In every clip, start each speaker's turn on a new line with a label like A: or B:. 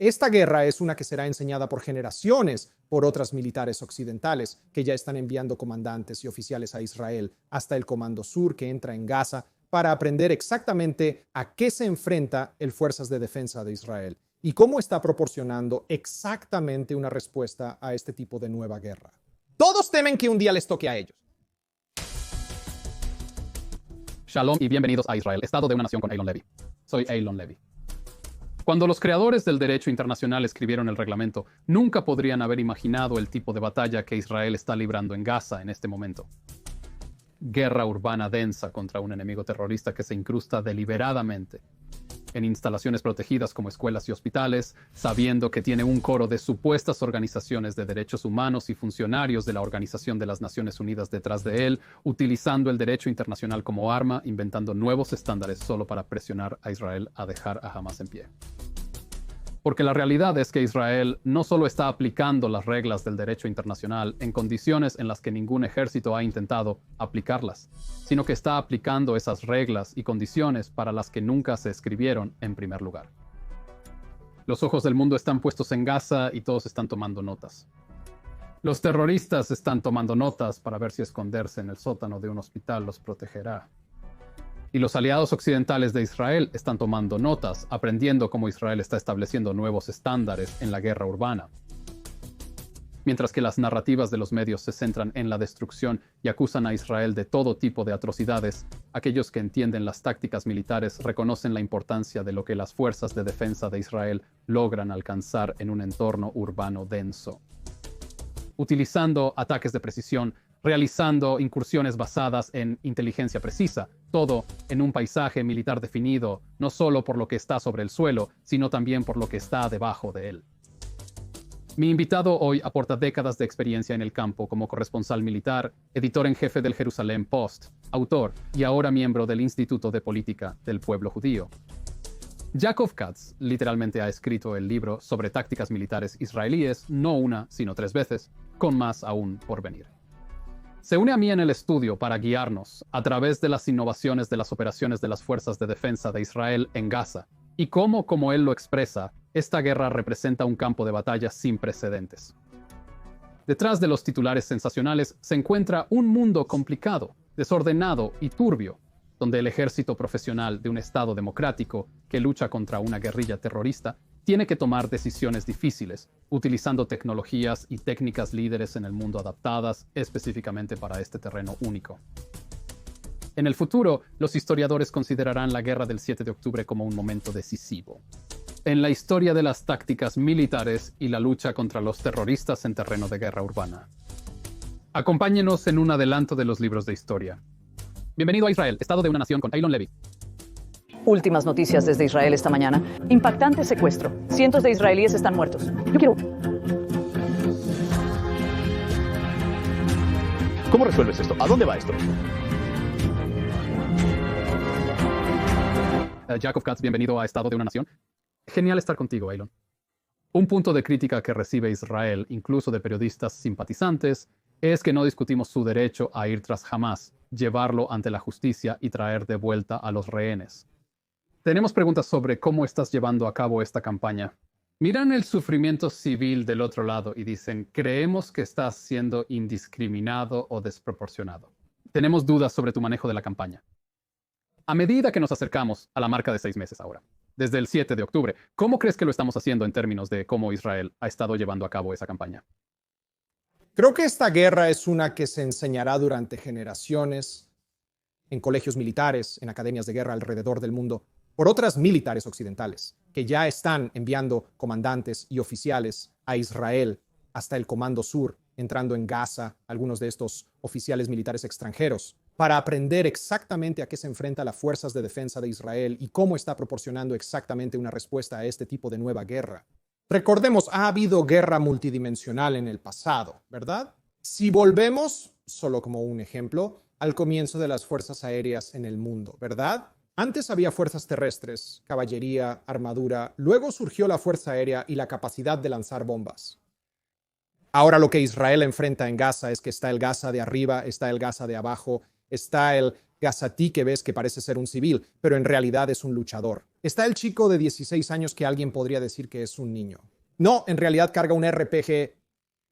A: Esta guerra es una que será enseñada por generaciones por otras militares occidentales que ya están enviando comandantes y oficiales a Israel, hasta el Comando Sur que entra en Gaza, para aprender exactamente a qué se enfrenta el Fuerzas de Defensa de Israel y cómo está proporcionando exactamente una respuesta a este tipo de nueva guerra. Todos temen que un día les toque a ellos.
B: Shalom y bienvenidos a Israel, Estado de una Nación con Eylon Levy. Soy Eylon Levy. Cuando los creadores del derecho internacional escribieron el reglamento, nunca podrían haber imaginado el tipo de batalla que Israel está librando en Gaza en este momento. Guerra urbana densa contra un enemigo terrorista que se incrusta deliberadamente en instalaciones protegidas como escuelas y hospitales, sabiendo que tiene un coro de supuestas organizaciones de derechos humanos y funcionarios de la Organización de las Naciones Unidas detrás de él, utilizando el derecho internacional como arma, inventando nuevos estándares solo para presionar a Israel a dejar a Hamas en pie. Porque la realidad es que Israel no solo está aplicando las reglas del derecho internacional en condiciones en las que ningún ejército ha intentado aplicarlas, sino que está aplicando esas reglas y condiciones para las que nunca se escribieron en primer lugar. Los ojos del mundo están puestos en Gaza y todos están tomando notas. Los terroristas están tomando notas para ver si esconderse en el sótano de un hospital los protegerá. Y los aliados occidentales de Israel están tomando notas, aprendiendo cómo Israel está estableciendo nuevos estándares en la guerra urbana. Mientras que las narrativas de los medios se centran en la destrucción y acusan a Israel de todo tipo de atrocidades, aquellos que entienden las tácticas militares reconocen la importancia de lo que las fuerzas de defensa de Israel logran alcanzar en un entorno urbano denso. Utilizando ataques de precisión, realizando incursiones basadas en inteligencia precisa, todo en un paisaje militar definido, no solo por lo que está sobre el suelo, sino también por lo que está debajo de él. Mi invitado hoy aporta décadas de experiencia en el campo como corresponsal militar, editor en jefe del Jerusalem Post, autor y ahora miembro del Instituto de Política del Pueblo Judío. Yaakov Katz literalmente ha escrito el libro sobre tácticas militares israelíes, no una, sino 3 veces, con más aún por venir. Se une a mí en el estudio para guiarnos a través de las innovaciones de las operaciones de las fuerzas de defensa de Israel en Gaza y cómo, como él lo expresa, esta guerra representa un campo de batalla sin precedentes. Detrás de los titulares sensacionales se encuentra un mundo complicado, desordenado y turbio, donde el ejército profesional de un Estado democrático que lucha contra una guerrilla terrorista tiene que tomar decisiones difíciles, utilizando tecnologías y técnicas líderes en el mundo adaptadas específicamente para este terreno único. En el futuro, los historiadores considerarán la guerra del 7 de octubre como un momento decisivo en la historia de las tácticas militares y la lucha contra los terroristas en terreno de guerra urbana. Acompáñenos en un adelanto de los libros de historia. Bienvenido a Israel, Estado de una Nación con Eylon Levy.
C: Últimas noticias desde Israel esta mañana. Impactante secuestro. Cientos de israelíes están muertos. Yo quiero...
D: ¿Cómo resuelves esto? ¿A dónde va esto?
B: Yaakov Katz, bienvenido a Estado de una Nación. Genial estar contigo, Eylon. Un punto de crítica que recibe Israel, incluso de periodistas simpatizantes, es que no discutimos su derecho a ir tras Hamas, llevarlo ante la justicia y traer de vuelta a los rehenes. Tenemos preguntas sobre cómo estás llevando a cabo esta campaña. Miran el sufrimiento civil del otro lado y dicen, creemos que estás siendo indiscriminado o desproporcionado. Tenemos dudas sobre tu manejo de la campaña. A medida que nos acercamos a la marca de 6 meses ahora, desde el 7 de octubre, ¿cómo crees que lo estamos haciendo en términos de cómo Israel ha estado llevando a cabo esa campaña?
A: Creo que esta guerra es una que se enseñará durante generaciones en colegios militares, en academias de guerra alrededor del mundo, por otras militares occidentales, que ya están enviando comandantes y oficiales a Israel hasta el Comando Sur, entrando en Gaza, algunos de estos oficiales militares extranjeros, para aprender exactamente a qué se enfrenta las fuerzas de defensa de Israel y cómo está proporcionando exactamente una respuesta a este tipo de nueva guerra. Recordemos, ha habido guerra multidimensional en el pasado, ¿verdad? Si volvemos, solo como un ejemplo, al comienzo de las fuerzas aéreas en el mundo, ¿verdad? Antes había fuerzas terrestres, caballería, armadura, luego surgió la fuerza aérea y la capacidad de lanzar bombas. Ahora lo que Israel enfrenta en Gaza es que está el Gaza de arriba, está el Gaza de abajo, está el Gazatí que ves que parece ser un civil, pero en realidad es un luchador. Está el chico de 16 años que alguien podría decir que es un niño. No, en realidad carga un RPG.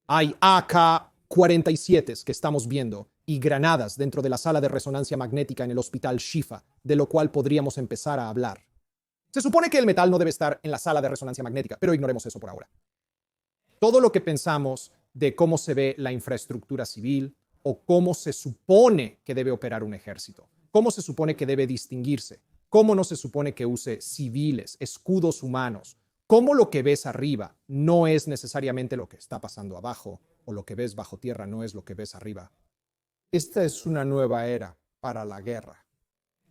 A: Hay AK-47 que estamos viendo y granadas dentro de la sala de resonancia magnética en el hospital Shifa, de lo cual podríamos empezar a hablar. Se supone que el metal no debe estar en la sala de resonancia magnética, pero ignoremos eso por ahora. Todo lo que pensamos de cómo se ve la infraestructura civil o cómo se supone que debe operar un ejército, cómo se supone que debe distinguirse, cómo no se supone que use civiles, escudos humanos, cómo lo que ves arriba no es necesariamente lo que está pasando abajo o lo que ves bajo tierra no es lo que ves arriba. Esta es una nueva era para la guerra.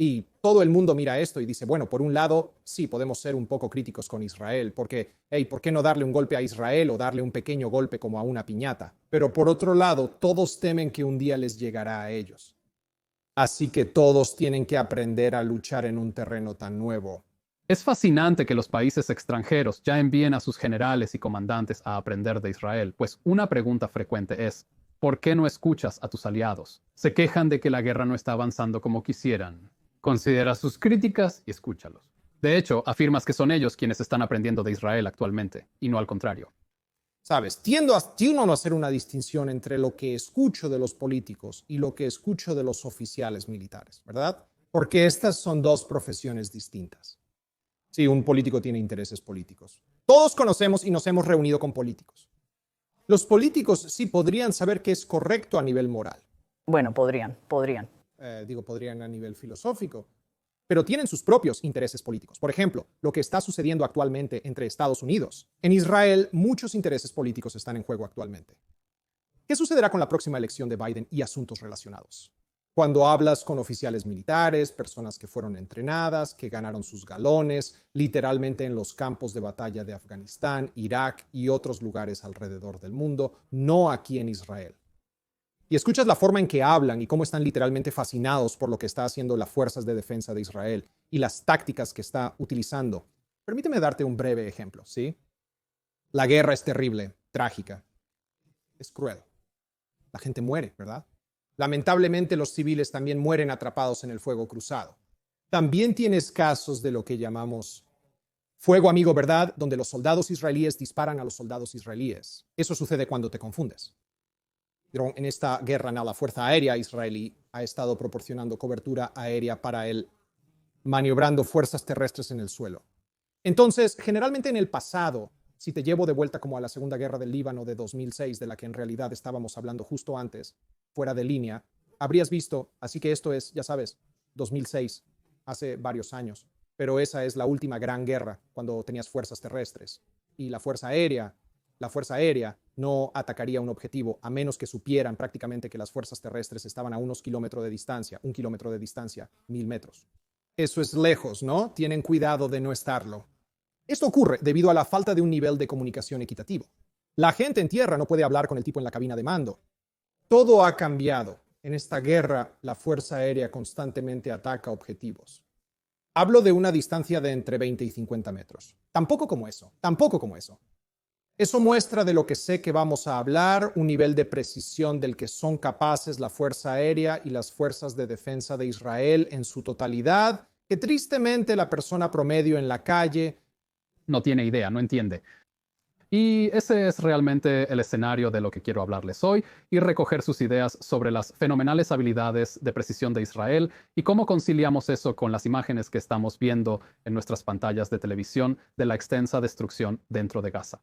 A: Y todo el mundo mira esto y dice, bueno, por un lado, sí, podemos ser un poco críticos con Israel, porque, hey, ¿por qué no darle un golpe a Israel o darle un pequeño golpe como a una piñata? Pero por otro lado, todos temen que un día les llegará a ellos. Así que todos tienen que aprender a luchar en un terreno tan nuevo.
B: Es fascinante que los países extranjeros ya envíen a sus generales y comandantes a aprender de Israel, pues una pregunta frecuente es, ¿por qué no escuchas a tus aliados? Se quejan de que la guerra no está avanzando como quisieran. Considera sus críticas y escúchalos. De hecho, afirmas que son ellos quienes están aprendiendo de Israel actualmente, y no al contrario.
A: Sabes, tiendo a hacer una distinción entre lo que escucho de los políticos y lo que escucho de los oficiales militares, ¿verdad? Porque estas son dos profesiones distintas. Sí, un político tiene intereses políticos. Todos conocemos y nos hemos reunido con políticos. Los políticos sí podrían saber qué es correcto a nivel moral.
C: Bueno, podrían.
A: Podrían a nivel filosófico, pero tienen sus propios intereses políticos. Por ejemplo, lo que está sucediendo actualmente entre Estados Unidos. En Israel, muchos intereses políticos están en juego actualmente. ¿Qué sucederá con la próxima elección de Biden y asuntos relacionados? Cuando hablas con oficiales militares, personas que fueron entrenadas, que ganaron sus galones, literalmente en los campos de batalla de Afganistán, Irak y otros lugares alrededor del mundo, no aquí en Israel. Y escuchas la forma en que hablan y cómo están literalmente fascinados por lo que está haciendo las fuerzas de defensa de Israel y las tácticas que está utilizando. Permíteme darte un breve ejemplo, ¿sí? La guerra es terrible, trágica, es cruel. La gente muere, ¿verdad? Lamentablemente los civiles también mueren atrapados en el fuego cruzado. También tienes casos de lo que llamamos fuego amigo, ¿verdad? Donde los soldados israelíes disparan a los soldados israelíes. Eso sucede cuando te confundes. Pero en esta guerra, la Fuerza Aérea israelí ha estado proporcionando cobertura aérea para él, maniobrando fuerzas terrestres en el suelo. Entonces, generalmente en el pasado, si te llevo de vuelta como a la Segunda Guerra del Líbano de 2006, de la que en realidad estábamos hablando justo antes, fuera de línea, habrías visto, así que esto es, ya sabes, 2006, hace varios años, pero esa es la última gran guerra cuando tenías fuerzas terrestres. Y la Fuerza Aérea no atacaría un objetivo a menos que supieran prácticamente que las fuerzas terrestres estaban a unos kilómetros de distancia, 1 kilómetro de distancia, 1000 metros. Eso es lejos, ¿no? Tienen cuidado de no estarlo. Esto ocurre debido a la falta de un nivel de comunicación equitativo. La gente en tierra no puede hablar con el tipo en la cabina de mando. Todo ha cambiado. En esta guerra, la Fuerza Aérea constantemente ataca objetivos. Hablo de una distancia de entre 20 y 50 metros. Tampoco como eso. Eso muestra de lo que sé que vamos a hablar, un nivel de precisión del que son capaces la Fuerza Aérea y las fuerzas de defensa de Israel en su totalidad, que tristemente la persona promedio en la calle
B: no tiene idea, no entiende. Y ese es realmente el escenario de lo que quiero hablarles hoy y recoger sus ideas sobre las fenomenales habilidades de precisión de Israel y cómo conciliamos eso con las imágenes que estamos viendo en nuestras pantallas de televisión de la extensa destrucción dentro de Gaza.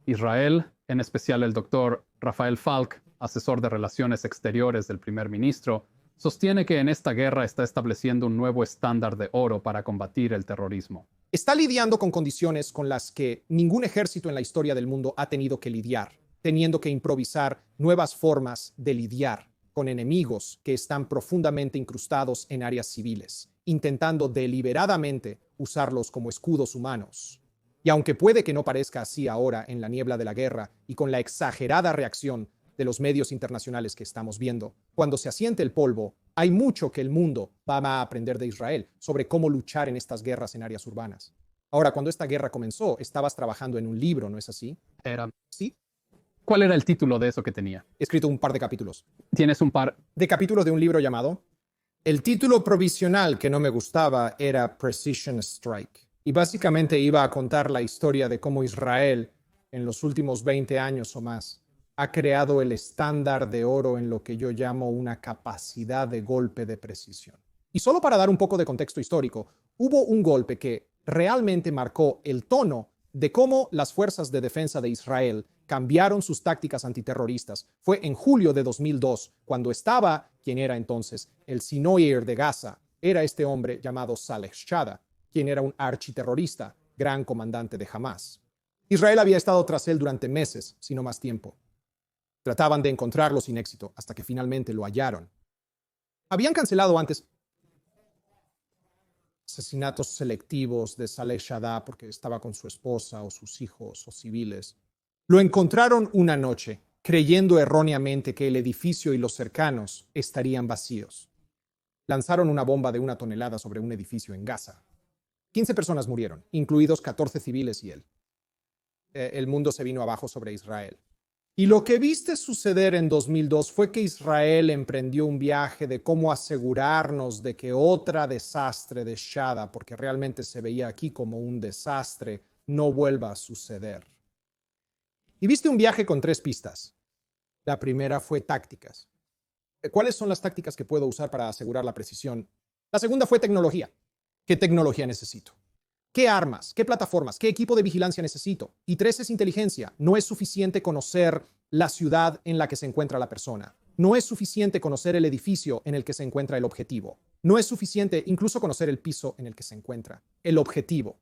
B: Israel, en especial el doctor Rafael Falk, asesor de Relaciones Exteriores del primer ministro, sostiene que en esta guerra está estableciendo un nuevo estándar de oro para combatir el terrorismo.
A: Está lidiando con condiciones con las que ningún ejército en la historia del mundo ha tenido que lidiar, teniendo que improvisar nuevas formas de lidiar con enemigos que están profundamente incrustados en áreas civiles, intentando deliberadamente usarlos como escudos humanos. Y aunque puede que no parezca así ahora en la niebla de la guerra y con la exagerada reacción de los medios internacionales que estamos viendo, cuando se asiente el polvo, hay mucho que el mundo va a aprender de Israel sobre cómo luchar en estas guerras en áreas urbanas. Ahora, cuando esta guerra comenzó, estabas trabajando en un libro, ¿no es así? ¿Sí?
B: ¿Cuál era el título de eso que tenía?
A: He escrito un par de capítulos.
B: ¿Tienes un par
A: de capítulos de un libro llamado El título provisional que no me gustaba era Precision Strike. Y básicamente iba a contar la historia de cómo Israel, en los últimos 20 años o más, ha creado el estándar de oro en lo que yo llamo una capacidad de golpe de precisión. Y solo para dar un poco de contexto histórico, hubo un golpe que realmente marcó el tono de cómo las fuerzas de defensa de Israel cambiaron sus tácticas antiterroristas. Fue en julio de 2002, cuando estaba, quien era entonces, el Sinoir de Gaza, era este hombre llamado Saleh Shada, quien era un architerrorista, gran comandante de Hamas. Israel había estado tras él durante meses, si no más tiempo. Trataban de encontrarlo sin éxito, hasta que finalmente lo hallaron. Habían cancelado antes asesinatos selectivos de Saleh Shada porque estaba con su esposa o sus hijos o civiles. Lo encontraron una noche, creyendo erróneamente que el edificio y los cercanos estarían vacíos. Lanzaron una bomba de 1 tonelada sobre un edificio en Gaza. 15 personas murieron, incluidos 14 civiles y él. El mundo se vino abajo sobre Israel. Y lo que viste suceder en 2002 fue que Israel emprendió un viaje de cómo asegurarnos de que otra desastre de Shada, porque realmente se veía aquí como un desastre, no vuelva a suceder. Y viste un viaje con 3 pistas. La primera fue tácticas. ¿Cuáles son las tácticas que puedo usar para asegurar la precisión? La segunda fue tecnología. ¿Qué tecnología necesito? ¿Qué armas? ¿Qué plataformas? ¿Qué equipo de vigilancia necesito? Y 3 es inteligencia. No es suficiente conocer la ciudad en la que se encuentra la persona. No es suficiente conocer el edificio en el que se encuentra el objetivo. No es suficiente incluso conocer el piso en el que se encuentra el objetivo.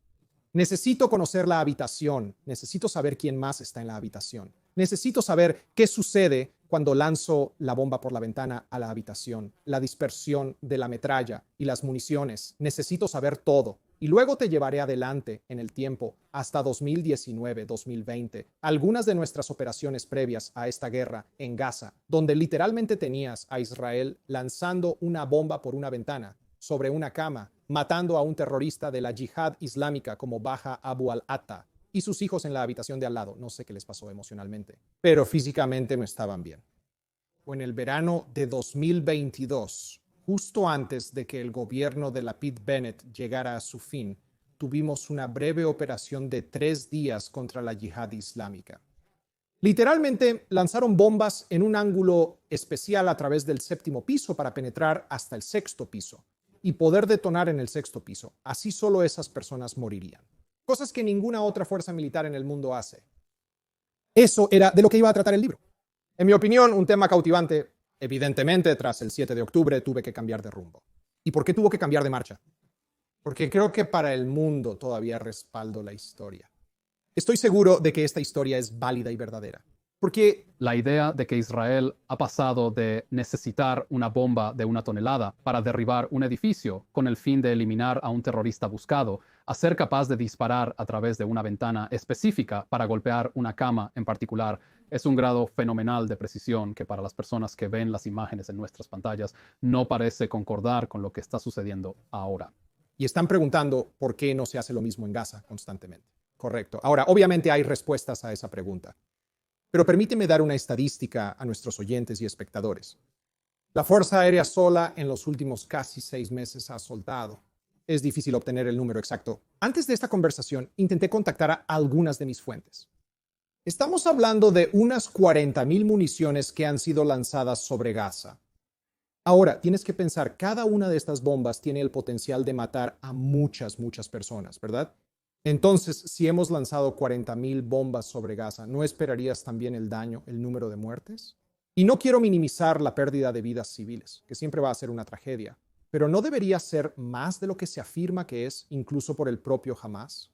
A: Necesito conocer la habitación. Necesito saber quién más está en la habitación. Necesito saber qué sucede cuando lanzo la bomba por la ventana a la habitación, la dispersión de la metralla y las municiones. Necesito saber todo. Y luego te llevaré adelante en el tiempo hasta 2019, 2020, algunas de nuestras operaciones previas a esta guerra en Gaza, donde literalmente tenías a Israel lanzando una bomba por una ventana sobre una cama, matando a un terrorista de la yihad islámica como Baha Abu al-Atta y sus hijos en la habitación de al lado. No sé qué les pasó emocionalmente, pero físicamente no estaban bien. O en el verano de 2022, justo antes de que el gobierno de Lapid Bennett llegara a su fin, tuvimos una breve operación de 3 días contra la yihad islámica. Literalmente lanzaron bombas en un ángulo especial a través del 7º piso para penetrar hasta el 6º piso y poder detonar en el 6º piso. Así solo esas personas morirían. Cosas que ninguna otra fuerza militar en el mundo hace. Eso era de lo que iba a tratar el libro. En mi opinión, un tema cautivante. Evidentemente, tras el 7 de octubre tuve que cambiar de rumbo. ¿Y por qué tuvo que cambiar de marcha? Porque creo que para el mundo todavía respaldo la historia. Estoy seguro de que esta historia es válida y verdadera. Porque
B: la idea de que Israel ha pasado de necesitar una bomba de 1 tonelada para derribar un edificio con el fin de eliminar a un terrorista buscado, a ser capaz de disparar a través de una ventana específica para golpear una cama en particular, es un grado fenomenal de precisión que para las personas que ven las imágenes en nuestras pantallas no parece concordar con lo que está sucediendo ahora.
A: Y están preguntando por qué no se hace lo mismo en Gaza constantemente. Correcto. Ahora, obviamente hay respuestas a esa pregunta. Pero permíteme dar una estadística a nuestros oyentes y espectadores. La Fuerza Aérea sola en los últimos casi 6 meses ha soltado. Es difícil obtener el número exacto. Antes de esta conversación, intenté contactar a algunas de mis fuentes. Estamos hablando de unas 40,000 municiones que han sido lanzadas sobre Gaza. Ahora, tienes que pensar, cada una de estas bombas tiene el potencial de matar a muchas personas, ¿verdad? Entonces, si hemos lanzado 40,000 bombas sobre Gaza, ¿no esperarías también el daño, el número de muertes? Y no quiero minimizar la pérdida de vidas civiles, que siempre va a ser una tragedia, pero ¿no debería ser más de lo que se afirma que es, incluso por el propio Hamas?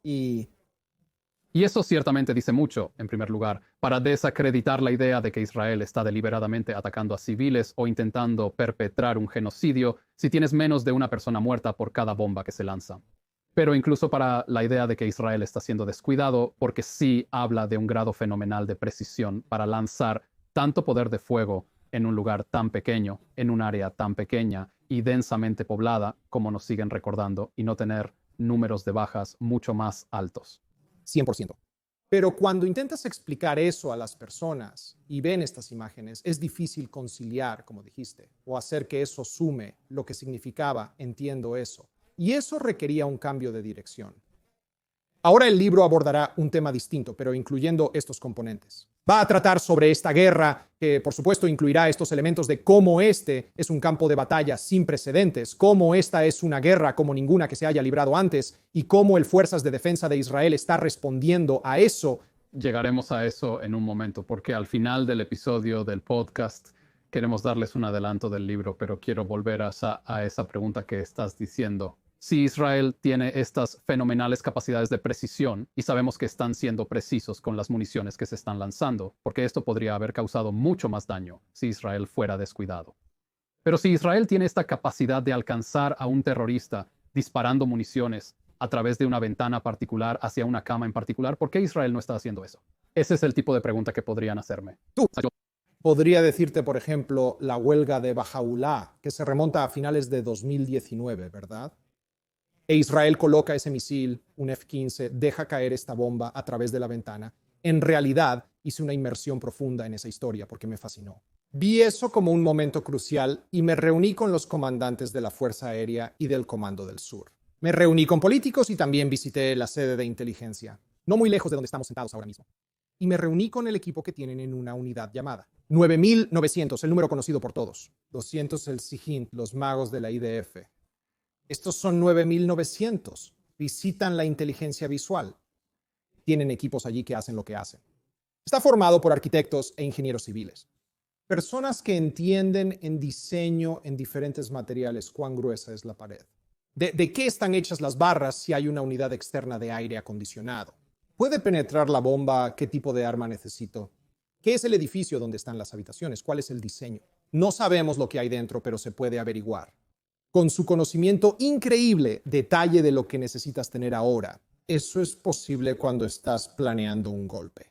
B: Y eso ciertamente dice mucho, en primer lugar, para desacreditar la idea de que Israel está deliberadamente atacando a civiles o intentando perpetrar un genocidio si tienes menos de una persona muerta por cada bomba que se lanza. Pero incluso para la idea de que Israel está siendo descuidado, porque sí habla de un grado fenomenal de precisión para lanzar tanto poder de fuego en un lugar tan pequeño, en un área tan pequeña y densamente poblada, como nos siguen recordando, y no tener números de bajas mucho más altos.
A: 100%. Pero cuando intentas explicar eso a las personas y ven estas imágenes, es difícil conciliar, como dijiste, o hacer que eso sume lo que significaba, entiendo eso. Y eso requería un cambio de dirección. Ahora el libro abordará un tema distinto, pero incluyendo estos componentes. Va a tratar sobre esta guerra, que por supuesto incluirá estos elementos de cómo este es un campo de batalla sin precedentes, cómo esta es una guerra como ninguna que se haya librado antes y cómo el Fuerzas de Defensa de Israel está respondiendo a eso.
B: Llegaremos a eso en un momento, porque al final del episodio del podcast queremos darles un adelanto del libro, pero quiero volver a esa pregunta que estás diciendo. Si Israel tiene estas fenomenales capacidades de precisión y sabemos que están siendo precisos con las municiones que se están lanzando, porque esto podría haber causado mucho más daño si Israel fuera descuidado. Pero si Israel tiene esta capacidad de alcanzar a un terrorista disparando municiones a través de una ventana particular hacia una cama en particular, ¿por qué Israel no está haciendo eso? Ese es el tipo de pregunta que podrían hacerme.
A: Podría decirte, por ejemplo, la huelga de Bajaulá, que se remonta a finales de 2019, ¿verdad? E Israel coloca ese misil, un F-15, deja caer esta bomba a través de la ventana. En realidad, hice una inmersión profunda en esa historia porque me fascinó. Vi eso como un momento crucial y me reuní con los comandantes de la Fuerza Aérea y del Comando del Sur. Me reuní con políticos y también visité la sede de inteligencia, no muy lejos de donde estamos sentados ahora mismo. Y me reuní con el equipo que tienen en una unidad llamada 9900, el número conocido por todos. 200 el SIGINT, los magos de la IDF. Estos son 9900. Visitan la inteligencia visual. Tienen equipos allí que hacen lo que hacen. Está formado por arquitectos e ingenieros civiles. Personas que entienden en diseño en diferentes materiales cuán gruesa es la pared. ¿De qué están hechas las barras si hay una unidad externa de aire acondicionado? ¿Puede penetrar la bomba? ¿Qué tipo de arma necesito? ¿Qué es el edificio donde están las habitaciones? ¿Cuál es el diseño? No sabemos lo que hay dentro, pero se puede averiguar. Con su conocimiento increíble, detalle de lo que necesitas tener ahora. Eso es posible cuando estás planeando un golpe.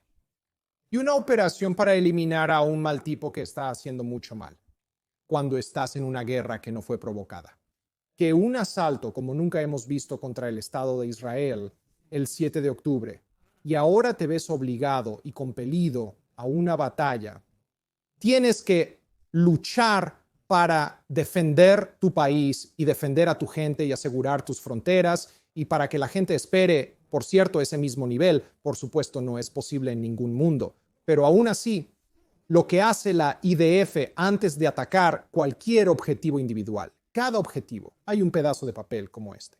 A: Y una operación para eliminar a un mal tipo que está haciendo mucho mal. Cuando estás en una guerra que no fue provocada. Que un asalto como nunca hemos visto contra el Estado de Israel el 7 de octubre y ahora te ves obligado y compelido a una batalla. Tienes que luchar para defender tu país y defender a tu gente y asegurar tus fronteras y para que la gente espere, por cierto, ese mismo nivel. Por supuesto, no es posible en ningún mundo. Pero aún así, lo que hace la IDF antes de atacar cualquier objetivo individual, cada objetivo, hay un pedazo de papel como este.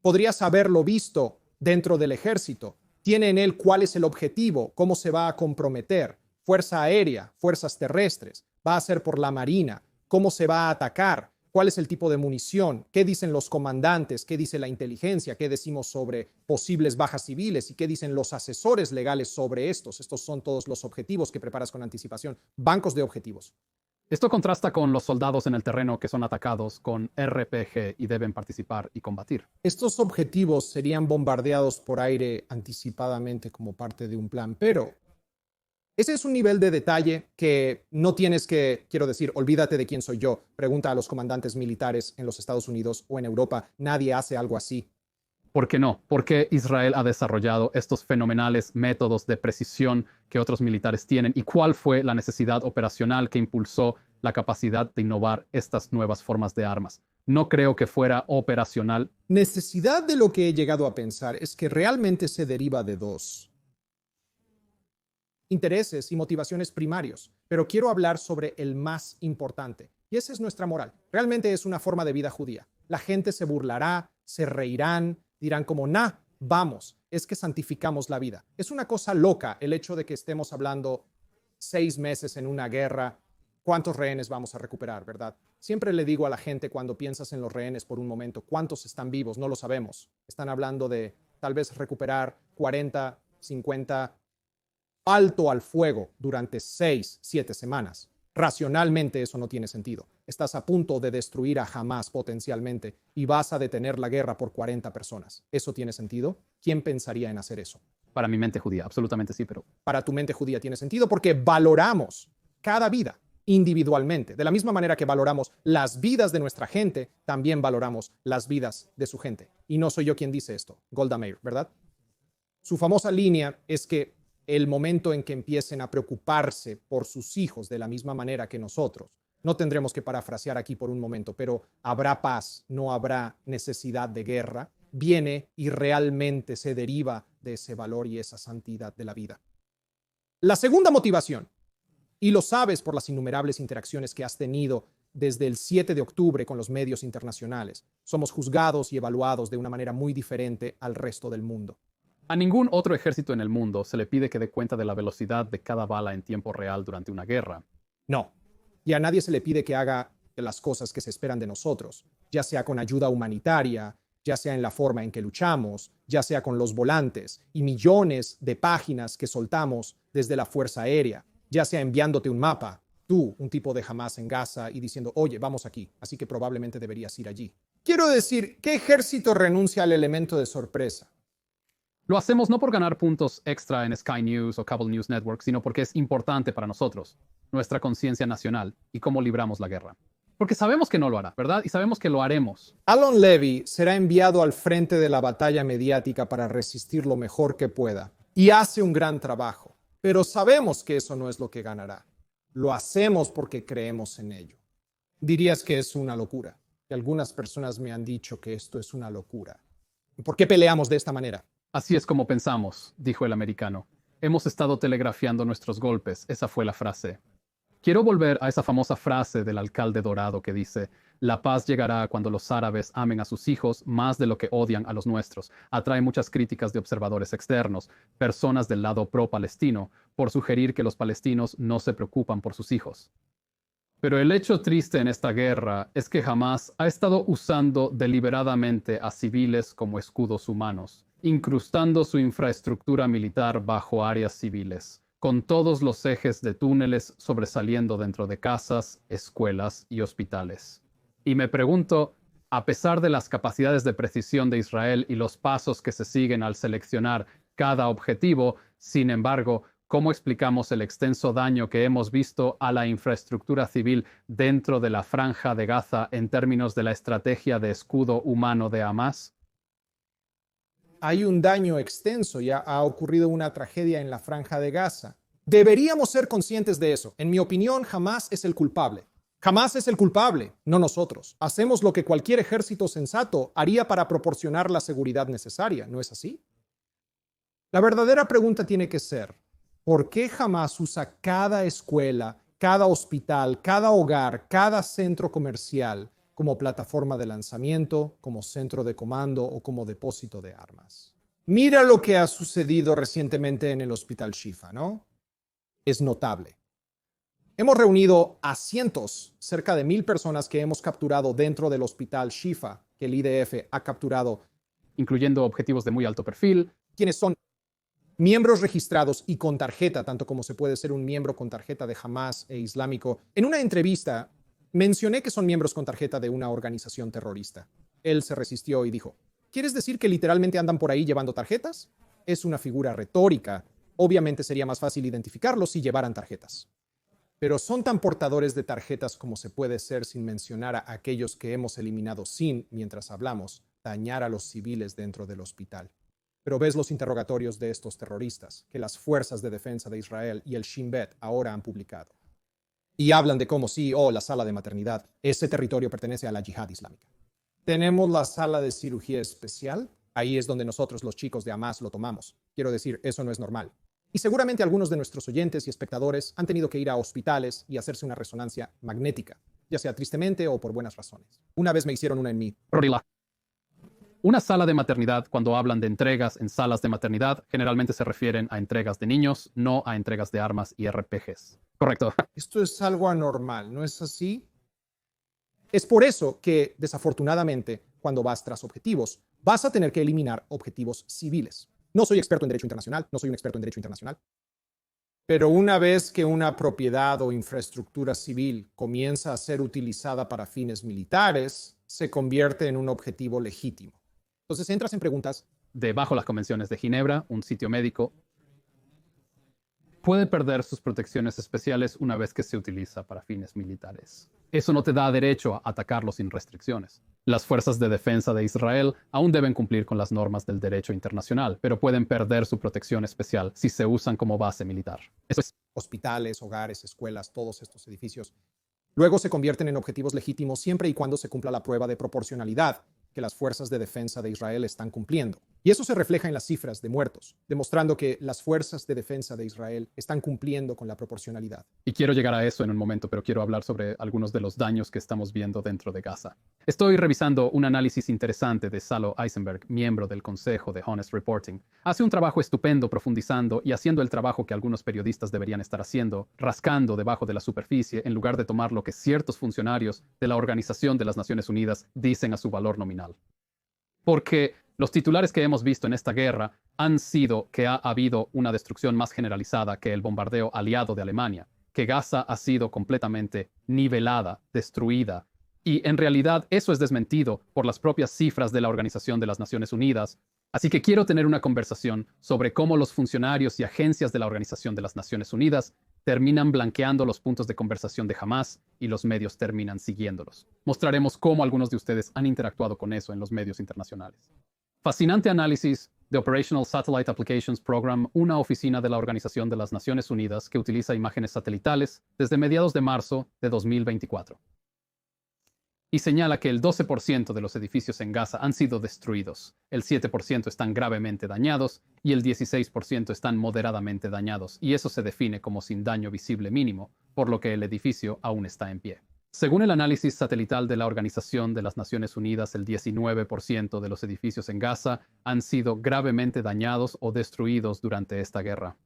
A: Podrías haberlo visto dentro del ejército. Tiene en él cuál es el objetivo, cómo se va a comprometer, fuerza aérea, fuerzas terrestres. Va a ser por la Marina, cómo se va a atacar, cuál es el tipo de munición, qué dicen los comandantes, qué dice la inteligencia, qué decimos sobre posibles bajas civiles y qué dicen los asesores legales sobre estos. Estos son todos los objetivos que preparas con anticipación, bancos de objetivos.
B: Esto contrasta con los soldados en el terreno que son atacados con RPG y deben participar y combatir.
A: Estos objetivos serían bombardeados por aire anticipadamente como parte de un plan, pero ese es un nivel de detalle que no tienes que, quiero decir, olvídate de quién soy yo. Pregunta a los comandantes militares en los Estados Unidos o en Europa. Nadie hace algo así.
B: ¿Por qué no? ¿Por qué Israel ha desarrollado estos fenomenales métodos de precisión que otros militares tienen? ¿Y cuál fue la necesidad operacional que impulsó la capacidad de innovar estas nuevas formas de armas? No creo que fuera operacional.
A: Necesidad de lo que he llegado a pensar es que realmente se deriva de dos intereses y motivaciones primarios, pero quiero hablar sobre el más importante, y esa es nuestra moral. Realmente es una forma de vida judía. La gente se burlará, se reirán, dirán como, vamos, es que santificamos la vida. Es una cosa loca el hecho de que estemos hablando 6 meses en una guerra, ¿cuántos rehenes vamos a recuperar, verdad? Siempre le digo a la gente cuando piensas en los rehenes por un momento, ¿cuántos están vivos? No lo sabemos. Están hablando de tal vez recuperar 40, 50, alto al fuego durante 6, 7 semanas. Racionalmente eso no tiene sentido. Estás a punto de destruir a Hamás potencialmente y vas a detener la guerra por 40 personas. ¿Eso tiene sentido? ¿Quién pensaría en hacer eso?
B: Para mi mente judía, absolutamente sí, pero...
A: Para tu mente judía tiene sentido porque valoramos cada vida individualmente. De la misma manera que valoramos las vidas de nuestra gente, también valoramos las vidas de su gente. Y no soy yo quien dice esto, Golda Meir, ¿verdad? Su famosa línea es que el momento en que empiecen a preocuparse por sus hijos de la misma manera que nosotros, no tendremos que parafrasear aquí por un momento, pero habrá paz, no habrá necesidad de guerra, viene y realmente se deriva de ese valor y esa santidad de la vida. La segunda motivación, y lo sabes por las innumerables interacciones que has tenido desde el 7 de octubre con los medios internacionales, somos juzgados y evaluados de una manera muy diferente al resto del mundo.
B: A ningún otro ejército en el mundo se le pide que dé cuenta de la velocidad de cada bala en tiempo real durante una guerra.
A: No. Y a nadie se le pide que haga las cosas que se esperan de nosotros, ya sea con ayuda humanitaria, ya sea en la forma en que luchamos, ya sea con los volantes y millones de páginas que soltamos desde la Fuerza Aérea, ya sea enviándote un mapa, tú, un tipo de Hamás en Gaza, y diciendo, oye, vamos aquí, así que probablemente deberías ir allí. Quiero decir, ¿qué ejército renuncia al elemento de sorpresa?
B: Lo hacemos no por ganar puntos extra en Sky News o Cable News Network, sino porque es importante para nosotros, nuestra conciencia nacional y cómo libramos la guerra. Porque sabemos que no lo hará, ¿verdad? Y sabemos que lo haremos.
A: Alon Levy será enviado al frente de la batalla mediática para resistir lo mejor que pueda. Y hace un gran trabajo. Pero sabemos que eso no es lo que ganará. Lo hacemos porque creemos en ello. Dirías que es una locura. Y algunas personas me han dicho que esto es una locura. ¿Por qué peleamos de esta manera?
B: Así es como pensamos, dijo el americano. Hemos estado telegrafiando nuestros golpes. Esa fue la frase. Quiero volver a esa famosa frase del alcalde dorado que dice, la paz llegará cuando los árabes amen a sus hijos más de lo que odian a los nuestros. Atrae muchas críticas de observadores externos, personas del lado pro-palestino, por sugerir que los palestinos no se preocupan por sus hijos. Pero el hecho triste en esta guerra es que Hamás ha estado usando deliberadamente a civiles como escudos humanos, incrustando su infraestructura militar bajo áreas civiles, con todos los ejes de túneles sobresaliendo dentro de casas, escuelas y hospitales. Y me pregunto, a pesar de las capacidades de precisión de Israel y los pasos que se siguen al seleccionar cada objetivo, sin embargo, ¿cómo explicamos el extenso daño que hemos visto a la infraestructura civil dentro de la Franja de Gaza en términos de la estrategia de escudo humano de Hamás?
A: Hay un daño extenso, ya ha ocurrido una tragedia en la Franja de Gaza. Deberíamos ser conscientes de eso. En mi opinión, Hamás es el culpable. Hamás es el culpable, no nosotros. Hacemos lo que cualquier ejército sensato haría para proporcionar la seguridad necesaria, ¿no es así? La verdadera pregunta tiene que ser, ¿por qué Hamás usa cada escuela, cada hospital, cada hogar, cada centro comercial como plataforma de lanzamiento, como centro de comando o como depósito de armas? Mira lo que ha sucedido recientemente en el Hospital Shifa, ¿no? Es notable. Hemos reunido a cientos, cerca de 1,000 personas que hemos capturado dentro del Hospital Shifa, que el IDF ha capturado,
B: incluyendo objetivos de muy alto perfil,
A: quienes son miembros registrados y con tarjeta, tanto como se puede ser un miembro con tarjeta de Hamás e Islámico. En una entrevista mencioné que son miembros con tarjeta de una organización terrorista. Él se resistió y dijo, ¿quieres decir que literalmente andan por ahí llevando tarjetas? Es una figura retórica. Obviamente sería más fácil identificarlos si llevaran tarjetas. Pero son tan portadores de tarjetas como se puede ser sin mencionar a aquellos que hemos eliminado sin, mientras hablamos, dañar a los civiles dentro del hospital. Pero ves los interrogatorios de estos terroristas que las Fuerzas de Defensa de Israel y el Shin Bet ahora han publicado. Y hablan de cómo sí, la sala de maternidad, ese territorio pertenece a la yihad islámica. Tenemos la sala de cirugía especial, ahí es donde nosotros los chicos de Hamás lo tomamos. Quiero decir, eso no es normal. Y seguramente algunos de nuestros oyentes y espectadores han tenido que ir a hospitales y hacerse una resonancia magnética, ya sea tristemente o por buenas razones. Una vez me hicieron una en mí.
B: Una sala de maternidad, cuando hablan de entregas en salas de maternidad, generalmente se refieren a entregas de niños, no a entregas de armas y RPGs. Correcto.
A: Esto es algo anormal, ¿no es así? Es por eso que, desafortunadamente, cuando vas tras objetivos, vas a tener que eliminar objetivos civiles. No soy experto en derecho internacional, no soy un experto en derecho internacional. Pero una vez que una propiedad o infraestructura civil comienza a ser utilizada para fines militares, se convierte en un objetivo legítimo. Entonces entras en preguntas
B: de bajo las convenciones de Ginebra, un sitio médico. puede perder sus protecciones especiales una vez que se utiliza para fines militares. Eso no te da derecho a atacarlo sin restricciones. Las fuerzas de defensa de Israel aún deben cumplir con las normas del derecho internacional, pero pueden perder su protección especial si se usan como base militar. Eso es
A: Hospitales, hogares, escuelas, todos estos edificios luego se convierten en objetivos legítimos siempre y cuando se cumpla la prueba de proporcionalidad que las fuerzas de defensa de Israel están cumpliendo. Y eso se refleja en las cifras de muertos, demostrando que las fuerzas de defensa de Israel están cumpliendo con la proporcionalidad.
B: Y quiero llegar a eso en un momento, pero quiero hablar sobre algunos de los daños que estamos viendo dentro de Gaza. Estoy revisando un análisis interesante de Salo Eisenberg, miembro del Consejo de Honest Reporting. Hace un trabajo estupendo profundizando y haciendo el trabajo que algunos periodistas deberían estar haciendo, rascando debajo de la superficie en lugar de tomar lo que ciertos funcionarios de la Organización de las Naciones Unidas dicen a su valor nominal. Porque los titulares que hemos visto en esta guerra han sido que ha habido una destrucción más generalizada que el bombardeo aliado de Alemania, que Gaza ha sido completamente nivelada, destruida, y en realidad eso es desmentido por las propias cifras de la Organización de las Naciones Unidas. Así que quiero tener una conversación sobre cómo los funcionarios y agencias de la Organización de las Naciones Unidas terminan blanqueando los puntos de conversación de Hamás y los medios terminan siguiéndolos. Mostraremos cómo algunos de ustedes han interactuado con eso en los medios internacionales. Fascinante análisis de Operational Satellite Applications Program, una oficina de la Organización de las Naciones Unidas que utiliza imágenes satelitales desde mediados de marzo de 2024. Y señala que el 12% de los edificios en Gaza han sido destruidos, el 7% están gravemente dañados y el 16% están moderadamente dañados, y eso se define como sin daño visible mínimo, por lo que el edificio aún está en pie. Según el análisis satelital de la Organización de las Naciones Unidas, el 19% de los edificios en Gaza han sido gravemente dañados o destruidos durante esta guerra.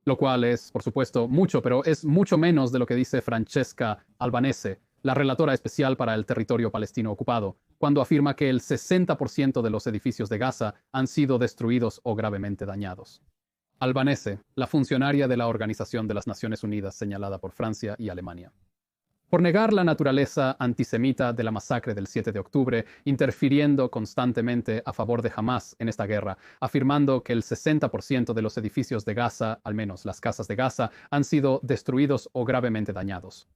B: Lo cual es, por supuesto, mucho, pero es mucho menos de lo que dice Francesca Albanese, la relatora especial para el territorio palestino ocupado, cuando afirma que el 60% de los edificios de Gaza han sido destruidos o gravemente dañados. Albanese, la funcionaria de la Organización de las Naciones Unidas señalada por Francia y Alemania. Por negar la naturaleza antisemita de la masacre del 7 de octubre, interfiriendo constantemente a favor de Hamás en esta guerra, afirmando que el 60% de los edificios de Gaza, al menos las casas de Gaza, han sido destruidos o gravemente dañados.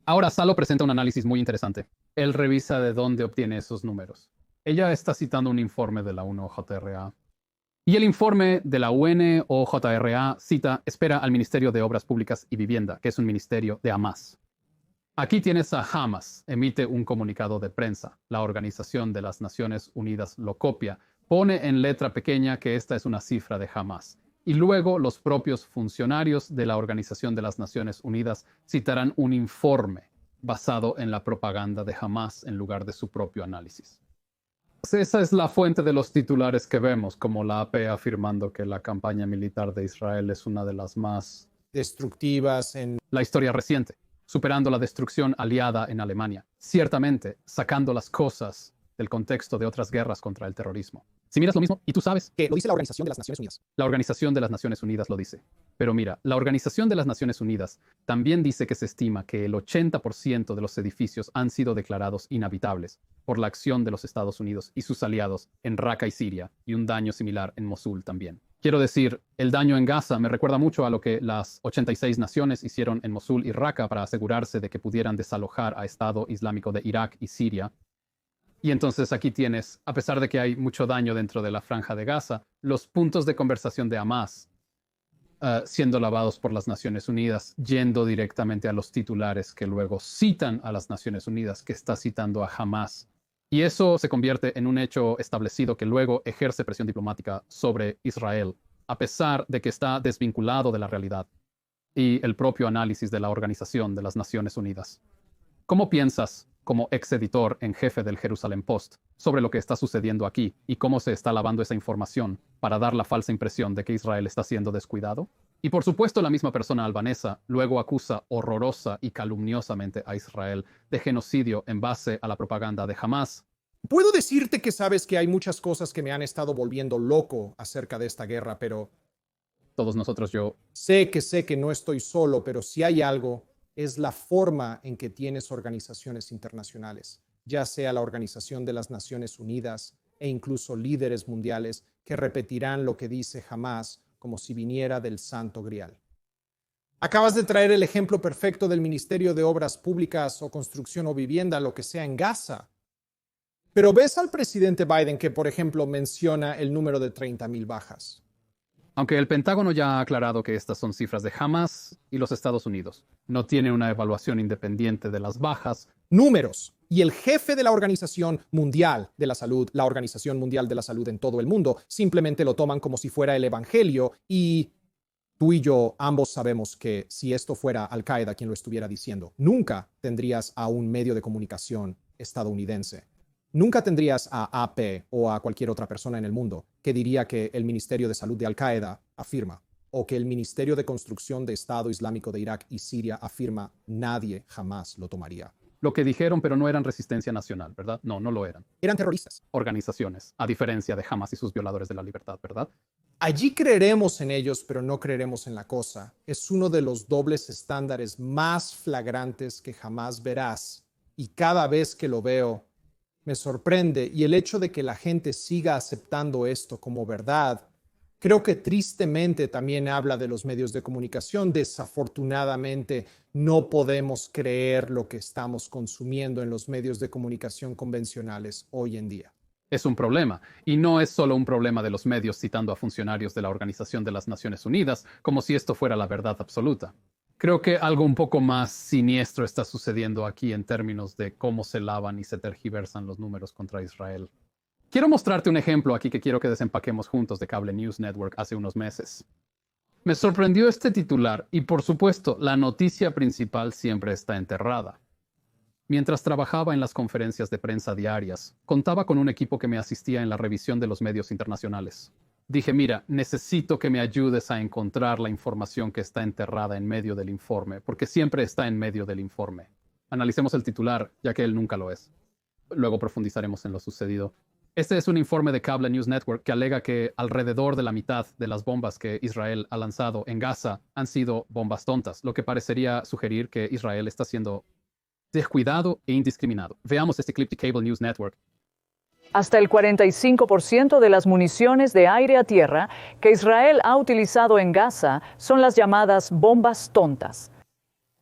B: Ahora Salo presenta un análisis muy interesante. Él revisa de dónde obtiene esos números. Ella está citando un informe de la UNOJRA. Y el informe de la UNOJRA espera al Ministerio de Obras Públicas y Vivienda, que es un ministerio de Hamás. Aquí tienes a Hamas, emite un comunicado de prensa. La Organización de las Naciones Unidas lo copia, pone en letra pequeña que esta es una cifra de Hamás. Y luego los propios funcionarios de la Organización de las Naciones Unidas citarán un informe basado en la propaganda de Hamás en lugar de su propio análisis. Esa es la fuente de los titulares que vemos, como la AP afirmando que la campaña militar de Israel es una de las más
A: destructivas en
B: la historia reciente, superando la destrucción aliada en Alemania, ciertamente sacando las cosas del contexto de otras guerras contra el terrorismo. Si miras lo mismo, y tú sabes
A: que lo dice la Organización de las Naciones Unidas.
B: La Organización de las Naciones Unidas lo dice. Pero mira, la Organización de las Naciones Unidas también dice que se estima que el 80% de los edificios han sido declarados inhabitables por la acción de los Estados Unidos y sus aliados en Raqqa y Siria, y un daño similar en Mosul también. Quiero decir, el daño en Gaza me recuerda mucho a lo que las 86 naciones hicieron en Mosul y Raqqa para asegurarse de que pudieran desalojar a Estado Islámico de Irak y Siria. Y entonces aquí tienes, a pesar de que hay mucho daño dentro de la franja de Gaza, los puntos de conversación de Hamás siendo lavados por las Naciones Unidas, yendo directamente a los titulares que luego citan a las Naciones Unidas, que está citando a Hamás. Y eso se convierte en un hecho establecido que luego ejerce presión diplomática sobre Israel, a pesar de que está desvinculado de la realidad y el propio análisis de la Organización de las Naciones Unidas. ¿Cómo piensas, como ex-editor en jefe del Jerusalem Post, sobre lo que está sucediendo aquí y cómo se está lavando esa información para dar la falsa impresión de que Israel está siendo descuidado? Y por supuesto la misma persona albanesa luego acusa horrorosa y calumniosamente a Israel de genocidio en base a la propaganda de Hamás.
A: Puedo decirte que sabes que hay muchas cosas que me han estado volviendo loco acerca de esta guerra, pero
B: todos nosotros,
A: sé que no estoy solo, pero si hay algo, es la forma en que tienes organizaciones internacionales, ya sea la Organización de las Naciones Unidas e incluso líderes mundiales que repetirán lo que dice Hamás como si viniera del Santo Grial. Acabas de traer el ejemplo perfecto del Ministerio de Obras Públicas o Construcción o Vivienda, lo que sea en Gaza. Pero ves al presidente Biden que, por ejemplo, menciona el número de 30,000 bajas.
B: Aunque el Pentágono ya ha aclarado que estas son cifras de Hamas y los Estados Unidos. No tiene una evaluación independiente de las bajas.
A: Números. Y el jefe de la Organización Mundial de la Salud, la Organización Mundial de la Salud en todo el mundo, simplemente lo toman como si fuera el evangelio. Y tú y yo ambos sabemos que si esto fuera Al-Qaeda quien lo estuviera diciendo, nunca tendrías a un medio de comunicación estadounidense. Nunca tendrías a AP o a cualquier otra persona en el mundo que diría que el Ministerio de Salud de Al-Qaeda afirma o que el Ministerio de Construcción de Estado Islámico de Irak y Siria afirma. Nadie jamás lo tomaría.
B: Lo que dijeron, pero no eran resistencia nacional, ¿verdad? No, no lo eran.
A: Eran terroristas.
B: Organizaciones, a diferencia de Hamas y sus violadores de la libertad, ¿verdad?
A: Allí creeremos en ellos, pero no creeremos en la cosa. Es uno de los dobles estándares más flagrantes que jamás verás. Y cada vez que lo veo, me sorprende, y el hecho de que la gente siga aceptando esto como verdad, creo que tristemente también habla de los medios de comunicación. Desafortunadamente, no podemos creer lo que estamos consumiendo en los medios de comunicación convencionales hoy en día.
B: Es un problema, y no es solo un problema de los medios citando a funcionarios de la Organización de las Naciones Unidas, como si esto fuera la verdad absoluta. Creo que algo un poco más siniestro está sucediendo aquí en términos de cómo se lavan y se tergiversan los números contra Israel. Quiero mostrarte un ejemplo aquí que quiero que desempaquemos juntos de Cable News Network hace unos meses. Me sorprendió este titular y, por supuesto, la noticia principal siempre está enterrada. Mientras trabajaba en las conferencias de prensa diarias, contaba con un equipo que me asistía en la revisión de los medios internacionales. Dije, mira, necesito que me ayudes a encontrar la información que está enterrada en medio del informe, porque siempre está en medio del informe. Analicemos el titular, ya que él nunca lo es. Luego profundizaremos en lo sucedido. Este es un informe de Cable News Network que alega que alrededor de la mitad de las bombas que Israel ha lanzado en Gaza han sido bombas tontas, lo que parecería sugerir que Israel está siendo descuidado e indiscriminado. Veamos este clip de Cable News Network.
C: Hasta el 45% de las municiones de aire a tierra que Israel ha utilizado en Gaza son las llamadas bombas tontas.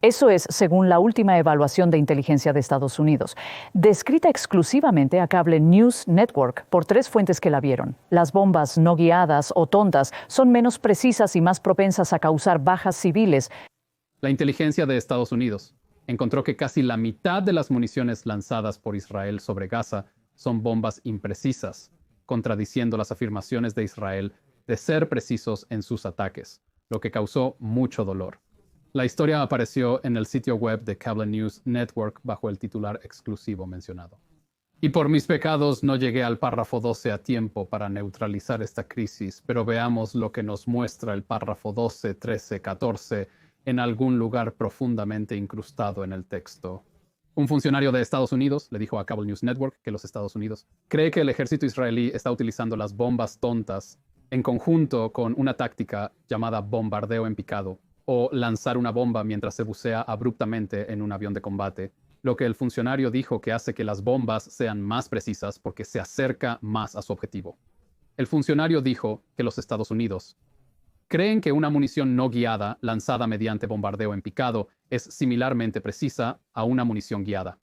C: Eso es según la última evaluación de inteligencia de Estados Unidos, descrita exclusivamente a Cable News Network por 3 fuentes que la vieron. Las bombas no guiadas o tontas son menos precisas y más propensas a causar bajas civiles.
B: La inteligencia de Estados Unidos encontró que casi la mitad de las municiones lanzadas por Israel sobre Gaza son bombas imprecisas, contradiciendo las afirmaciones de Israel de ser precisos en sus ataques, lo que causó mucho dolor. La historia apareció en el sitio web de Cable News Network bajo el titular exclusivo mencionado. Y por mis pecados no llegué al párrafo 12 a tiempo para neutralizar esta crisis, pero veamos lo que nos muestra el párrafo 12, 13, 14 en algún lugar profundamente incrustado en el texto. Un funcionario de Estados Unidos le dijo a Cable News Network que los Estados Unidos cree que el ejército israelí está utilizando las bombas tontas en conjunto con una táctica llamada bombardeo en picado, o lanzar una bomba mientras se bucea abruptamente en un avión de combate, lo que el funcionario dijo que hace que las bombas sean más precisas porque se acerca más a su objetivo. El funcionario dijo que los Estados Unidos creen que una munición no guiada lanzada mediante bombardeo en picado es similarmente precisa a una munición guiada.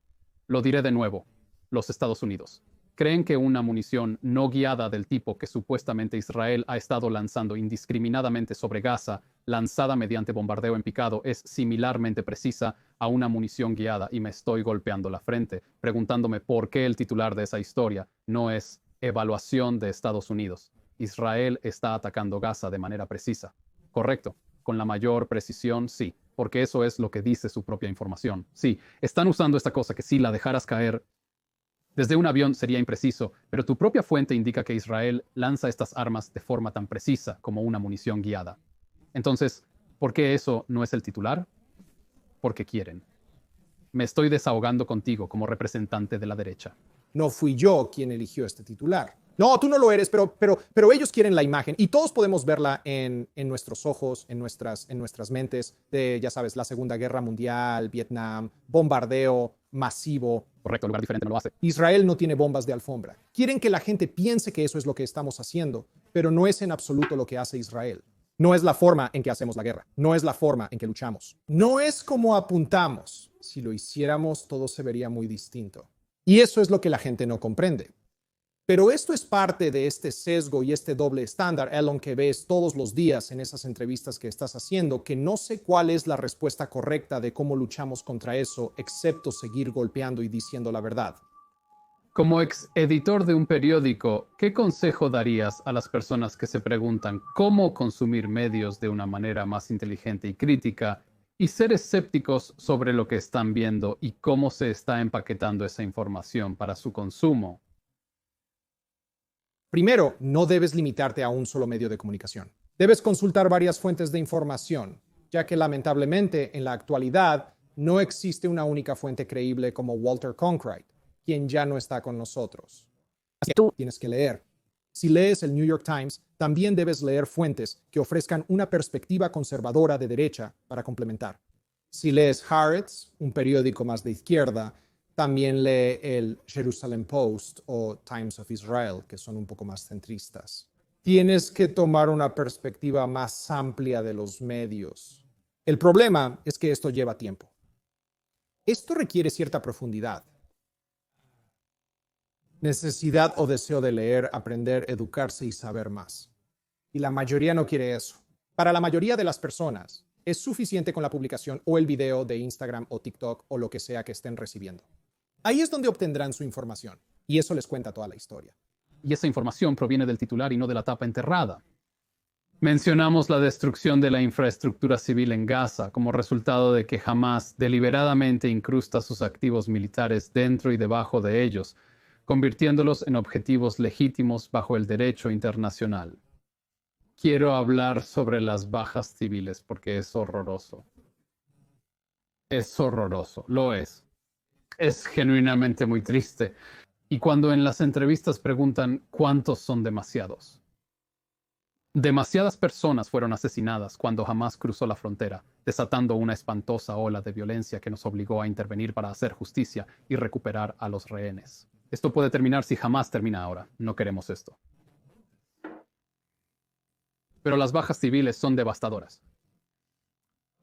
B: Lo diré de nuevo. Los Estados Unidos creen que una munición no guiada del tipo que supuestamente Israel ha estado lanzando indiscriminadamente sobre Gaza, lanzada mediante bombardeo en picado, es similarmente precisa a una munición guiada, y me estoy golpeando la frente, preguntándome por qué el titular de esa historia no es evaluación de Estados Unidos. Israel está atacando Gaza de manera precisa. Correcto. Con la mayor precisión, sí. Porque eso es lo que dice su propia información. Sí, están usando esta cosa que si la dejaras caer desde un avión sería impreciso, pero tu propia fuente indica que Israel lanza estas armas de forma tan precisa como una munición guiada. Entonces, ¿por qué eso no es el titular? Porque quieren. Me estoy desahogando contigo como representante de la derecha.
A: No fui yo quien eligió este titular. No, tú no lo eres, pero ellos quieren la imagen y todos podemos verla en nuestros ojos, en nuestras mentes, de, ya sabes, la Segunda Guerra Mundial, Vietnam, bombardeo masivo.
B: Correcto, lugar diferente no lo hace.
A: Israel no tiene bombas de alfombra. Quieren que la gente piense que eso es lo que estamos haciendo, pero no es en absoluto lo que hace Israel. No es la forma en que hacemos la guerra, no es la forma en que luchamos. No es como apuntamos. Si lo hiciéramos, todo se vería muy distinto. Y eso es lo que la gente no comprende. Pero esto es parte de este sesgo y este doble estándar, Elon, que ves todos los días en esas entrevistas que estás haciendo, que no sé cuál es la respuesta correcta de cómo luchamos contra eso, excepto seguir golpeando y diciendo la verdad.
B: Como ex editor de un periódico, ¿qué consejo darías a las personas que se preguntan cómo consumir medios de una manera más inteligente y crítica y ser escépticos sobre lo que están viendo y cómo se está empaquetando esa información para su consumo?
A: Primero, no debes limitarte a un solo medio de comunicación. Debes consultar varias fuentes de información, ya que lamentablemente en la actualidad no existe una única fuente creíble como Walter Cronkite, quien ya no está con nosotros. Así que tienes que leer. Si lees el New York Times, también debes leer fuentes que ofrezcan una perspectiva conservadora de derecha para complementar. Si lees Haaretz, un periódico más de izquierda, también lee el Jerusalem Post o Times of Israel, que son un poco más centristas. Tienes que tomar una perspectiva más amplia de los medios. El problema es que esto lleva tiempo. Esto requiere cierta profundidad. Necesidad o deseo de leer, aprender, educarse y saber más. Y la mayoría no quiere eso. Para la mayoría de las personas, es suficiente con la publicación o el video de Instagram o TikTok o lo que sea que estén recibiendo. Ahí es donde obtendrán su información. Y eso les cuenta toda la historia.
B: Y esa información proviene del titular y no de la tapa enterrada. Mencionamos la destrucción de la infraestructura civil en Gaza como resultado de que Hamás deliberadamente incrusta sus activos militares dentro y debajo de ellos, convirtiéndolos en objetivos legítimos bajo el derecho internacional. Quiero hablar sobre las bajas civiles porque es horroroso. Es horroroso, lo es. Es genuinamente muy triste. Y cuando en las entrevistas preguntan cuántos son demasiados. Demasiadas personas fueron asesinadas cuando Hamás cruzó la frontera, desatando una espantosa ola de violencia que nos obligó a intervenir para hacer justicia y recuperar a los rehenes. Esto puede terminar si Hamás termina ahora. No queremos esto. Pero las bajas civiles son devastadoras.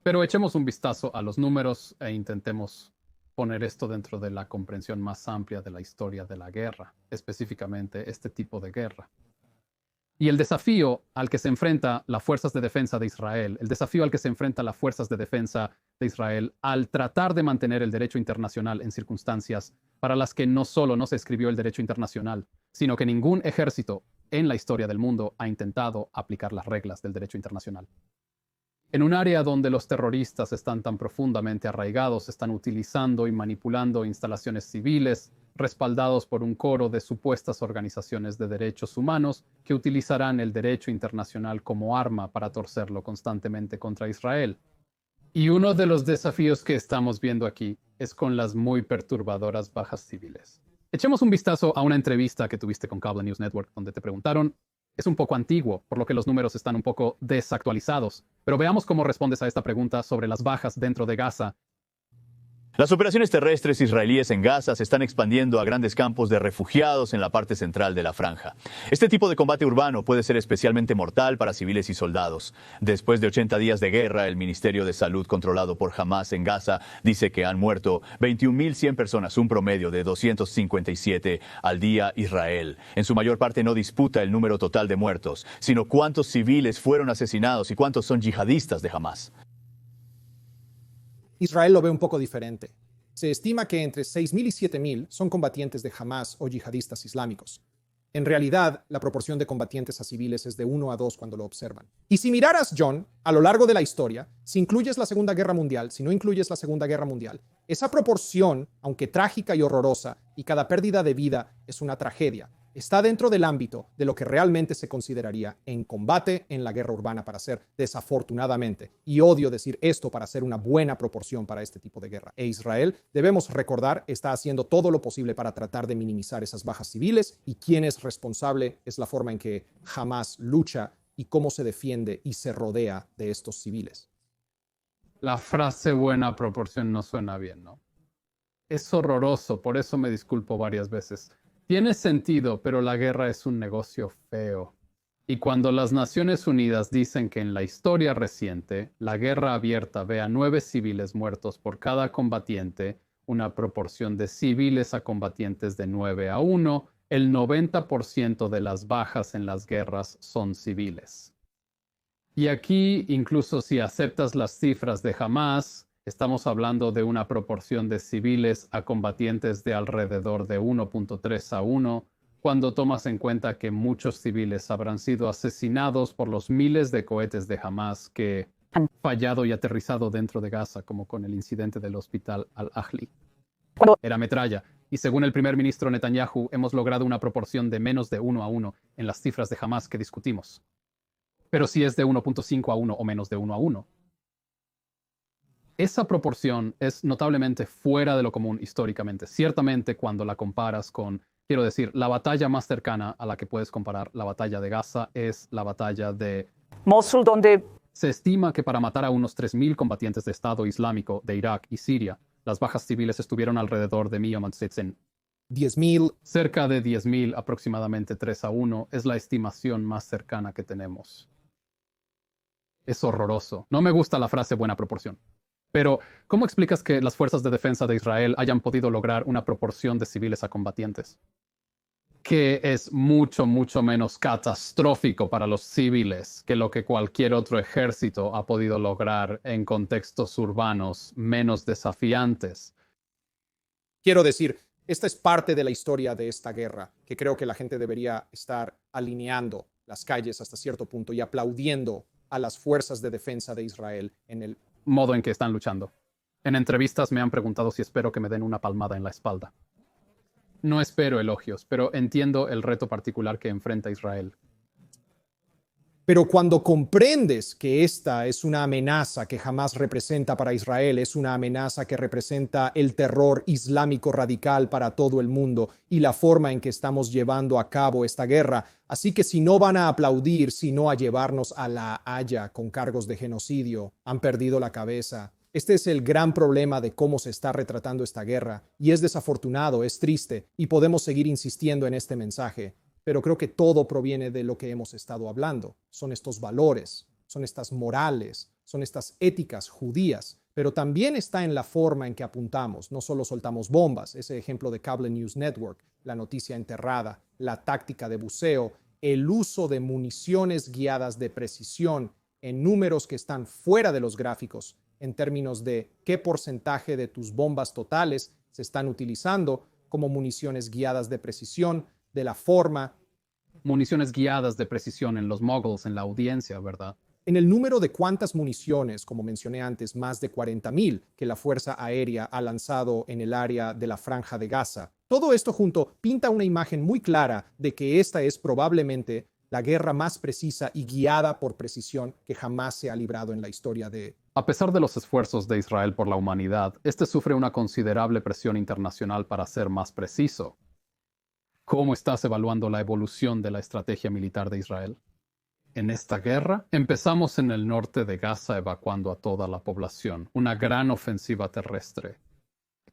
B: Pero echemos un vistazo a los números e intentemos poner esto dentro de la comprensión más amplia de la historia de la guerra, específicamente este tipo de guerra. Y el desafío al que se enfrenta las fuerzas de defensa de Israel, el desafío al que se enfrentan las fuerzas de defensa de Israel al tratar de mantener el derecho internacional en circunstancias para las que no solo no se escribió el derecho internacional, sino que ningún ejército en la historia del mundo ha intentado aplicar las reglas del derecho internacional. En un área donde los terroristas están tan profundamente arraigados, están utilizando y manipulando instalaciones civiles, respaldados por un coro de supuestas organizaciones de derechos humanos que utilizarán el derecho internacional como arma para torcerlo constantemente contra Israel. Y uno de los desafíos que estamos viendo aquí es con las muy perturbadoras bajas civiles. Echemos un vistazo a una entrevista que tuviste con Cable News Network donde te preguntaron. Es un poco antiguo, por lo que los números están un poco desactualizados. Pero veamos cómo respondes a esta pregunta sobre las bajas dentro de Gaza.
D: Las operaciones terrestres israelíes en Gaza se están expandiendo a grandes campos de refugiados en la parte central de la franja. Este tipo de combate urbano puede ser especialmente mortal para civiles y soldados. Después de 80 días de guerra, el Ministerio de Salud controlado por Hamás en Gaza dice que han muerto 21.100 personas, un promedio de 257 al día. Israel, en su mayor parte, no disputa el número total de muertos, sino cuántos civiles fueron asesinados y cuántos son yihadistas de Hamás.
A: Israel lo ve un poco diferente. Se estima que entre 6.000 y 7.000 son combatientes de Hamás o yihadistas islámicos. En realidad, la proporción de combatientes a civiles es de 1 a 2 cuando lo observan. Y si miraras, John, a lo largo de la historia, si incluyes la Segunda Guerra Mundial, si no incluyes la Segunda Guerra Mundial, esa proporción, aunque trágica y horrorosa, y cada pérdida de vida es una tragedia, está dentro del ámbito de lo que realmente se consideraría en combate en la guerra urbana para ser desafortunadamente, y odio decir esto para hacer una buena proporción para este tipo de guerra. E Israel, debemos recordar, está haciendo todo lo posible para tratar de minimizar esas bajas civiles, y quién es responsable es la forma en que Hamás lucha y cómo se defiende y se rodea de estos civiles.
B: La frase buena proporción no suena bien, ¿no? Es horroroso, por eso me disculpo varias veces. Tiene sentido, pero la guerra es un negocio feo. Y cuando las Naciones Unidas dicen que en la historia reciente la guerra abierta ve a 9 civiles muertos por cada combatiente, una proporción de civiles a combatientes de 9-1, el 90% de las bajas en las guerras son civiles. Y aquí, incluso si aceptas las cifras de Hamás, estamos hablando de una proporción de civiles a combatientes de alrededor de 1.3-1, cuando tomas en cuenta que muchos civiles habrán sido asesinados por los miles de cohetes de Hamás que han fallado y aterrizado dentro de Gaza, como con el incidente del hospital Al-Ahli. Era metralla, y según el primer ministro Netanyahu, hemos logrado una proporción de menos de 1-1 en las cifras de Hamás que discutimos. Pero si es de 1.5-1 o menos de 1-1. Esa proporción es notablemente fuera de lo común históricamente, ciertamente cuando la comparas con, quiero decir, la batalla más cercana a la que puedes comparar la batalla de Gaza es la batalla de
C: Mosul, donde
B: se estima que para matar a unos 3.000 combatientes de Estado Islámico de Irak y Siria, las bajas civiles estuvieron alrededor de
A: 10.000.
B: Cerca de 10.000, aproximadamente 3-1, es la estimación más cercana que tenemos. Es horroroso. No me gusta la frase buena proporción. Pero, ¿cómo explicas que las fuerzas de defensa de Israel hayan podido lograr una proporción de civiles a combatientes? Que es mucho, mucho menos catastrófico para los civiles que lo que cualquier otro ejército ha podido lograr en contextos urbanos menos desafiantes.
A: Quiero decir, esta es parte de la historia de esta guerra, que creo que la gente debería estar alineando las calles hasta cierto punto y aplaudiendo a las fuerzas de defensa de Israel en el
B: modo en que están luchando. En entrevistas me han preguntado si espero que me den una palmada en la espalda. No espero elogios, pero entiendo el reto particular que enfrenta Israel.
A: Pero cuando comprendes que esta es una amenaza que jamás representa para Israel, es una amenaza que representa el terror islámico radical para todo el mundo y la forma en que estamos llevando a cabo esta guerra. Así que si no van a aplaudir, sino a llevarnos a la Haya con cargos de genocidio, han perdido la cabeza. Este es el gran problema de cómo se está retratando esta guerra, y es desafortunado, es triste, y podemos seguir insistiendo en este mensaje. Pero creo que todo proviene de lo que hemos estado hablando. Son estos valores, son estas morales, son estas éticas judías, pero también está en la forma en que apuntamos. No solo soltamos bombas, ese ejemplo de Cable News Network, la noticia enterrada, la táctica de buceo, el uso de municiones guiadas de precisión en números que están fuera de los gráficos, en términos de qué porcentaje de tus bombas totales se están utilizando como municiones guiadas de precisión, de la forma.
B: Municiones guiadas de precisión en los muggles, en la audiencia, ¿verdad?
A: En el número de cuántas municiones, como mencioné antes, más de 40.000 que la Fuerza Aérea ha lanzado en el área de la Franja de Gaza. Todo esto junto pinta una imagen muy clara de que esta es probablemente la guerra más precisa y guiada por precisión que jamás se ha librado en la historia de...
B: A pesar de los esfuerzos de Israel por la humanidad, este sufre una considerable presión internacional para ser más preciso. ¿Cómo estás evaluando la evolución de la estrategia militar de Israel? En esta guerra, empezamos en el norte de Gaza evacuando a toda la población, una gran ofensiva terrestre.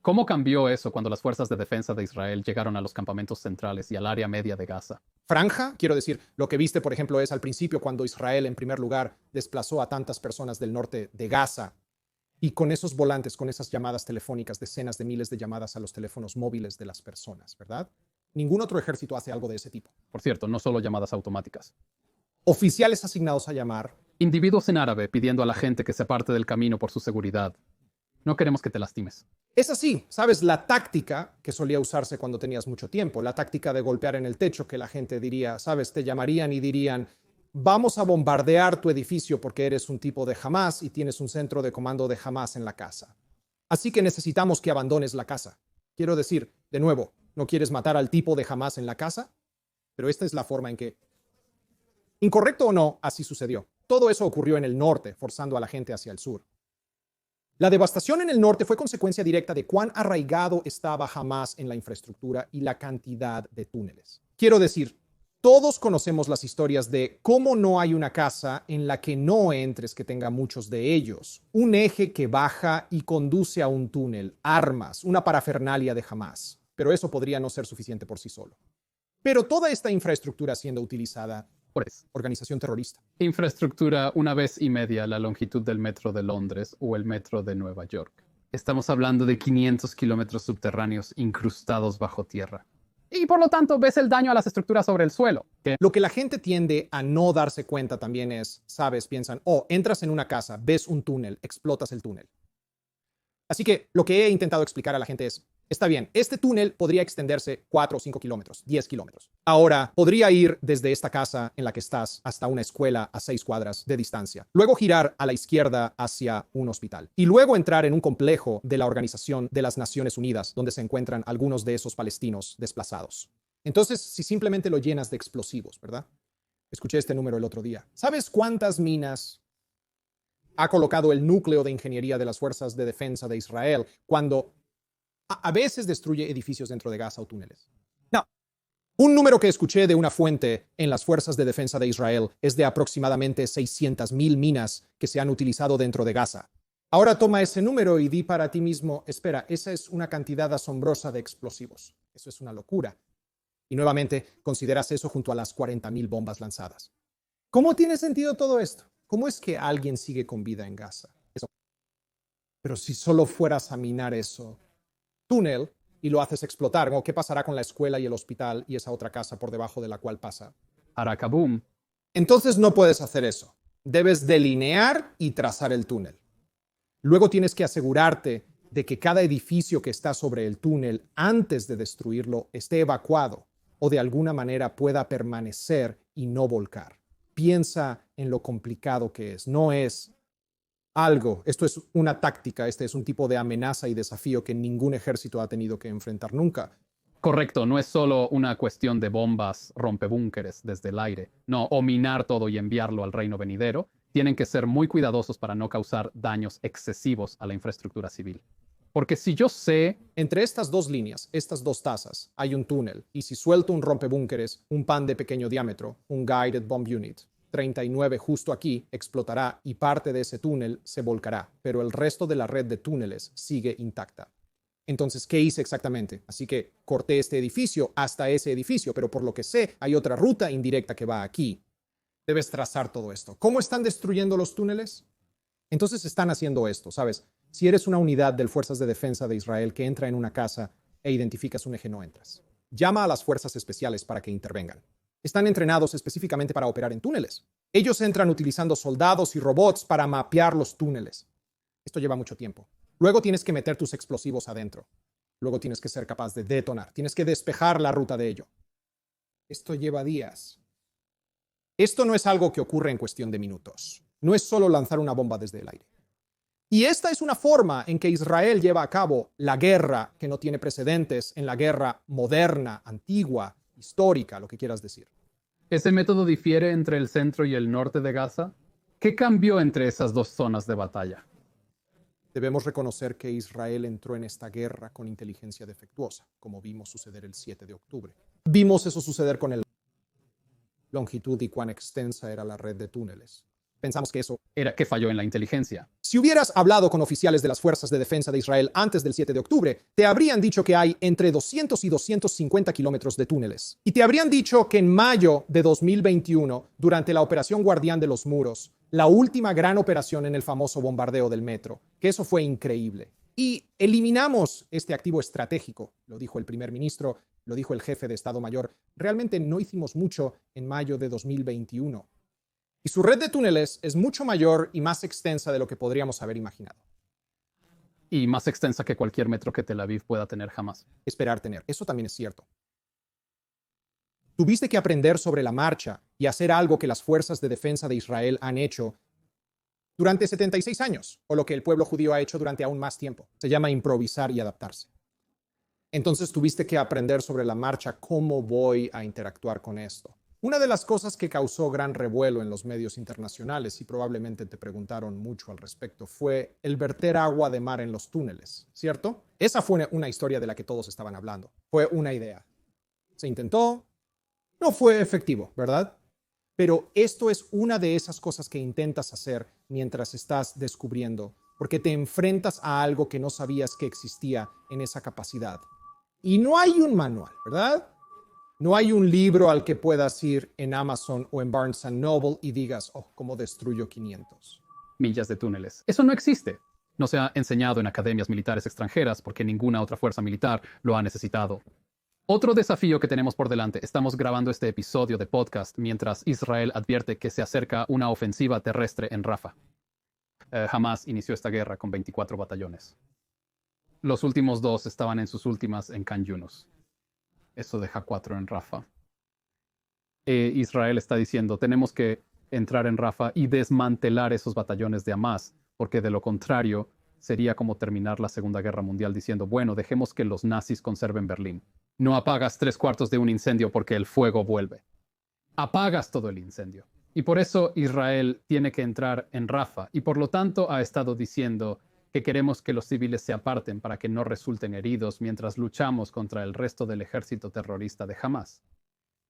B: ¿Cómo cambió eso cuando las fuerzas de defensa de Israel llegaron a los campamentos centrales y al área media de Gaza?
A: Franja, quiero decir, lo que viste, por ejemplo, es al principio cuando Israel, en primer lugar, desplazó a tantas personas del norte de Gaza y con esos volantes, con esas llamadas telefónicas, decenas de miles de llamadas a los teléfonos móviles de las personas, ¿verdad? Ningún otro ejército hace algo de ese tipo.
B: Por cierto, no solo llamadas automáticas.
A: Oficiales asignados a llamar.
B: Individuos en árabe pidiendo a la gente que se aparte del camino por su seguridad. No queremos que te lastimes.
A: Es así, ¿sabes? La táctica que solía usarse cuando tenías mucho tiempo, la táctica de golpear en el techo, que la gente diría, ¿sabes? Te llamarían y dirían, vamos a bombardear tu edificio porque eres un tipo de Hamás y tienes un centro de comando de Hamás en la casa. Así que necesitamos que abandones la casa. Quiero decir, de nuevo, ¿no quieres matar al tipo de Hamás en la casa? Pero esta es la forma en que... Incorrecto o no, así sucedió. Todo eso ocurrió en el norte, forzando a la gente hacia el sur. La devastación en el norte fue consecuencia directa de cuán arraigado estaba Hamás en la infraestructura y la cantidad de túneles. Quiero decir, todos conocemos las historias de cómo no hay una casa en la que no entres que tenga muchos de ellos. Un eje que baja y conduce a un túnel, armas, una parafernalia de Hamás. Pero eso podría no ser suficiente por sí solo. Pero toda esta infraestructura siendo utilizada
B: Por eso.
A: Organización terrorista.
B: Infraestructura una vez y media la longitud del metro de Londres o el metro de Nueva York. Estamos hablando de 500 kilómetros subterráneos incrustados bajo tierra. Y por lo tanto ves el daño a las estructuras sobre el suelo.
A: Lo que la gente tiende a no darse cuenta también es, sabes, piensan, oh, entras en una casa, ves un túnel, explotas el túnel. Así que lo que he intentado explicar a la gente es, está bien, este túnel podría extenderse 4 o 5 kilómetros, 10 kilómetros. Ahora, podría ir desde esta casa en la que estás hasta una escuela a 6 cuadras de distancia. Luego girar a la izquierda hacia un hospital. Y luego entrar en un complejo de la Organización de las Naciones Unidas, donde se encuentran algunos de esos palestinos desplazados. Entonces, si simplemente lo llenas de explosivos, ¿verdad? Escuché este número el otro día. ¿Sabes cuántas minas ha colocado el núcleo de ingeniería de las fuerzas de defensa de Israel cuando a veces destruye edificios dentro de Gaza o túneles? No. Un número que escuché de una fuente en las fuerzas de defensa de Israel es de aproximadamente 600,000 minas que se han utilizado dentro de Gaza. Ahora toma ese número y di para ti mismo, espera, esa es una cantidad asombrosa de explosivos. Eso es una locura. Y nuevamente consideras eso junto a las 40,000 bombas lanzadas. ¿Cómo tiene sentido todo esto? ¿Cómo es que alguien sigue con vida en Gaza? Pero si solo fueras a minar eso túnel y lo haces explotar, ¿o qué pasará con la escuela y el hospital y esa otra casa por debajo de la cual pasa?
B: Hará kaboom.
A: Entonces no puedes hacer eso. Debes delinear y trazar el túnel. Luego tienes que asegurarte de que cada edificio que está sobre el túnel antes de destruirlo esté evacuado o de alguna manera pueda permanecer y no volcar. Piensa en lo complicado que es. No es algo, esto es una táctica, este es un tipo de amenaza y desafío que ningún ejército ha tenido que enfrentar nunca.
B: Correcto, no es solo una cuestión de bombas rompebúnkeres desde el aire, no, o minar todo y enviarlo al reino venidero. Tienen que ser muy cuidadosos para no causar daños excesivos a la infraestructura civil. Porque si yo sé...
A: Entre estas dos líneas, estas dos tazas, hay un túnel, y si suelto un rompebúnkeres, un pan de pequeño diámetro, un Guided Bomb Unit, 39 justo aquí, explotará y parte de ese túnel se volcará, pero el resto de la red de túneles sigue intacta. Entonces, ¿qué hice exactamente? Así que corté este edificio hasta ese edificio, pero por lo que sé, hay otra ruta indirecta que va aquí. Debes trazar todo esto. ¿Cómo están destruyendo los túneles? Entonces están haciendo esto, ¿sabes? Si eres una unidad de Fuerzas de Defensa de Israel que entra en una casa e identificas un eje, no entras. Llama a las fuerzas especiales para que intervengan. Están entrenados específicamente para operar en túneles. Ellos entran utilizando soldados y robots para mapear los túneles. Esto lleva mucho tiempo. Luego tienes que meter tus explosivos adentro. Luego tienes que ser capaz de detonar. Tienes que despejar la ruta de ello. Esto lleva días. Esto no es algo que ocurre en cuestión de minutos. No es solo lanzar una bomba desde el aire. Y esta es una forma en que Israel lleva a cabo la guerra que no tiene precedentes en la guerra moderna, antigua, histórica, lo que quieras decir.
B: ¿Ese método difiere entre el centro y el norte de Gaza? ¿Qué cambió entre esas dos zonas de batalla?
A: Debemos reconocer que Israel entró en esta guerra con inteligencia defectuosa, como vimos suceder el 7 de octubre. Vimos eso suceder con el longitud y cuán extensa era la red de túneles. Pensamos que eso
B: era que falló en la inteligencia.
A: Si hubieras hablado con oficiales de las Fuerzas de Defensa de Israel antes del 7 de octubre, te habrían dicho que hay entre 200 y 250 kilómetros de túneles. Y te habrían dicho que en mayo de 2021, durante la Operación Guardián de los Muros, la última gran operación en el famoso bombardeo del metro, que eso fue increíble. Y eliminamos este activo estratégico, lo dijo el primer ministro, lo dijo el jefe de Estado Mayor. Realmente no hicimos mucho en mayo de 2021. Y su red de túneles es mucho mayor y más extensa de lo que podríamos haber imaginado.
B: Y más extensa que cualquier metro que Tel Aviv pueda tener jamás.
A: Esperar tener. Eso también es cierto. Tuviste que aprender sobre la marcha y hacer algo que las fuerzas de defensa de Israel han hecho durante 76 años, o lo que el pueblo judío ha hecho durante aún más tiempo. Se llama improvisar y adaptarse. Entonces tuviste que aprender sobre la marcha cómo voy a interactuar con esto. Una de las cosas que causó gran revuelo en los medios internacionales, y probablemente te preguntaron mucho al respecto, fue el verter agua de mar en los túneles, ¿cierto? Esa fue una historia de la que todos estaban hablando. Fue una idea. Se intentó, no fue efectivo, ¿verdad? Pero esto es una de esas cosas que intentas hacer mientras estás descubriendo, porque te enfrentas a algo que no sabías que existía en esa capacidad. Y no hay un manual, ¿verdad? No hay un libro al que puedas ir en Amazon o en Barnes Noble y digas, oh, ¿cómo destruyo 500?
B: Millas de túneles. Eso no existe. No se ha enseñado en academias militares extranjeras porque ninguna otra fuerza militar lo ha necesitado. Otro desafío que tenemos por delante, estamos grabando este episodio de podcast mientras Israel advierte que se acerca una ofensiva terrestre en Rafah. Hamás inició esta guerra con 24 batallones. Los últimos 2 estaban en sus últimas en Khan Yunus. Eso deja 4 en Rafah. Israel está diciendo, tenemos que entrar en Rafah y desmantelar esos batallones de Hamás, porque de lo contrario sería como terminar la Segunda Guerra Mundial diciendo, bueno, dejemos que los nazis conserven Berlín. No apagas 3/4 de un incendio porque el fuego vuelve. Apagas todo el incendio. Y por eso Israel tiene que entrar en Rafah y por lo tanto ha estado diciendo que queremos que los civiles se aparten para que no resulten heridos mientras luchamos contra el resto del ejército terrorista de Hamás.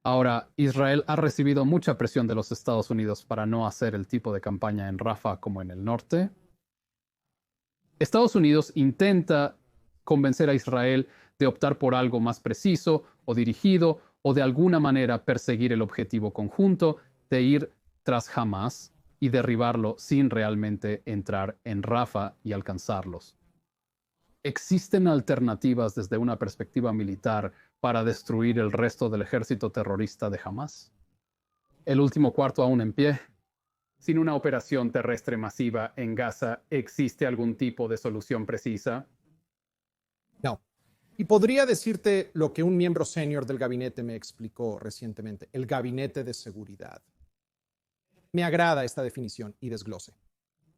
B: Ahora, Israel ha recibido mucha presión de los Estados Unidos para no hacer el tipo de campaña en Rafah como en el norte. Estados Unidos intenta convencer a Israel de optar por algo más preciso o dirigido o de alguna manera perseguir el objetivo conjunto de ir tras Hamás y derribarlo sin realmente entrar en Rafah y alcanzarlos. ¿Existen alternativas desde una perspectiva militar para destruir el resto del ejército terrorista de Hamás? El último cuarto aún en pie. Sin una operación terrestre masiva en Gaza, ¿existe algún tipo de solución precisa?
A: No. Y podría decirte lo que un miembro senior del gabinete me explicó recientemente, el gabinete de seguridad. Me agrada esta definición y desglose.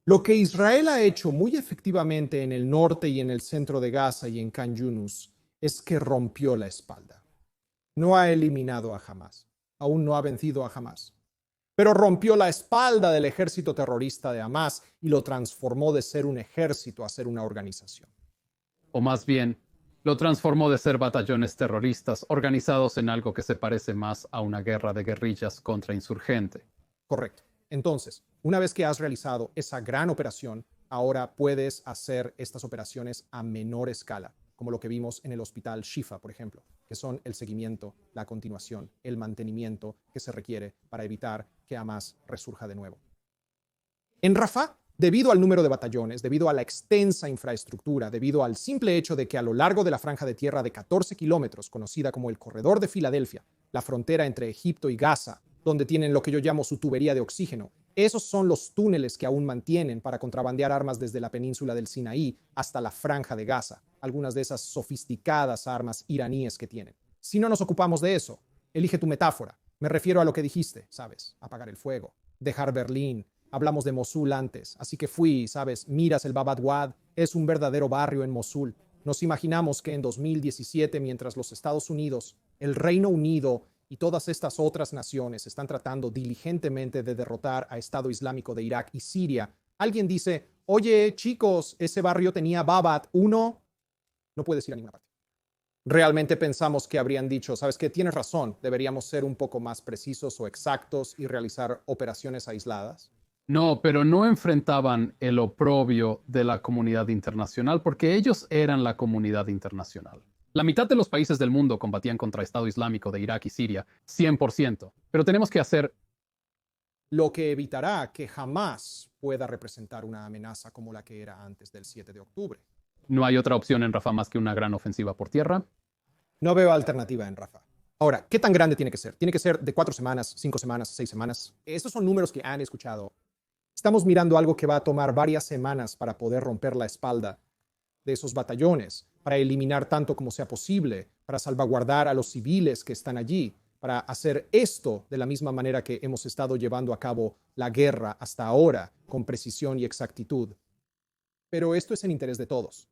A: Lo que Israel ha hecho muy efectivamente en el norte y en el centro de Gaza y en Khan Yunus es que rompió la espalda. No ha eliminado a Hamás, aún no ha vencido a Hamás, pero rompió la espalda del ejército terrorista de Hamás y lo transformó de ser un ejército a ser una organización.
B: O más bien, lo transformó de ser batallones terroristas organizados en algo que se parece más a una guerra de guerrillas contra insurgente.
A: Correcto. Entonces, una vez que has realizado esa gran operación, ahora puedes hacer estas operaciones a menor escala, como lo que vimos en el hospital Shifa, por ejemplo, que son el seguimiento, la continuación, el mantenimiento que se requiere para evitar que Hamás resurja de nuevo. En Rafah, debido al número de batallones, debido a la extensa infraestructura, debido al simple hecho de que a lo largo de la franja de tierra de 14 kilómetros, conocida como el Corredor de Filadelfia, la frontera entre Egipto y Gaza, donde tienen lo que yo llamo su tubería de oxígeno, esos son los túneles que aún mantienen para contrabandear armas desde la península del Sinaí hasta la franja de Gaza, algunas de esas sofisticadas armas iraníes que tienen. Si no nos ocupamos de eso, elige tu metáfora. Me refiero a lo que dijiste, ¿sabes? Apagar el fuego, dejar Berlín. Hablamos de Mosul antes, así que fui, ¿sabes? Miras el Bab al-Wad, es un verdadero barrio en Mosul. Nos imaginamos que en 2017, mientras los Estados Unidos, el Reino Unido y todas estas otras naciones están tratando diligentemente de derrotar a Estado Islámico de Irak y Siria, alguien dice, oye, chicos, ese barrio tenía Babat 1, no puedes ir a ninguna parte. Realmente pensamos que habrían dicho, ¿sabes qué? Tienes razón, deberíamos ser un poco más precisos o exactos y realizar operaciones aisladas.
B: No, pero no enfrentaban el oprobio de la comunidad internacional porque ellos eran la comunidad internacional. La mitad de los países del mundo combatían contra el Estado Islámico de Irak y Siria, 100%. Pero tenemos que hacer
A: lo que evitará que jamás pueda representar una amenaza como la que era antes del 7 de octubre.
B: ¿No hay otra opción en Rafah más que una gran ofensiva por tierra?
A: No veo alternativa en Rafah. Ahora, ¿qué tan grande tiene que ser? ¿Tiene que ser de 4 semanas, 5 semanas, 6 semanas? Estos son números que han escuchado. Estamos mirando algo que va a tomar varias semanas para poder romper la espalda de esos batallones, para eliminar tanto como sea posible, para salvaguardar a los civiles que están allí, para hacer esto de la misma manera que hemos estado llevando a cabo la guerra hasta ahora, con precisión y exactitud. Pero esto es en interés de todos.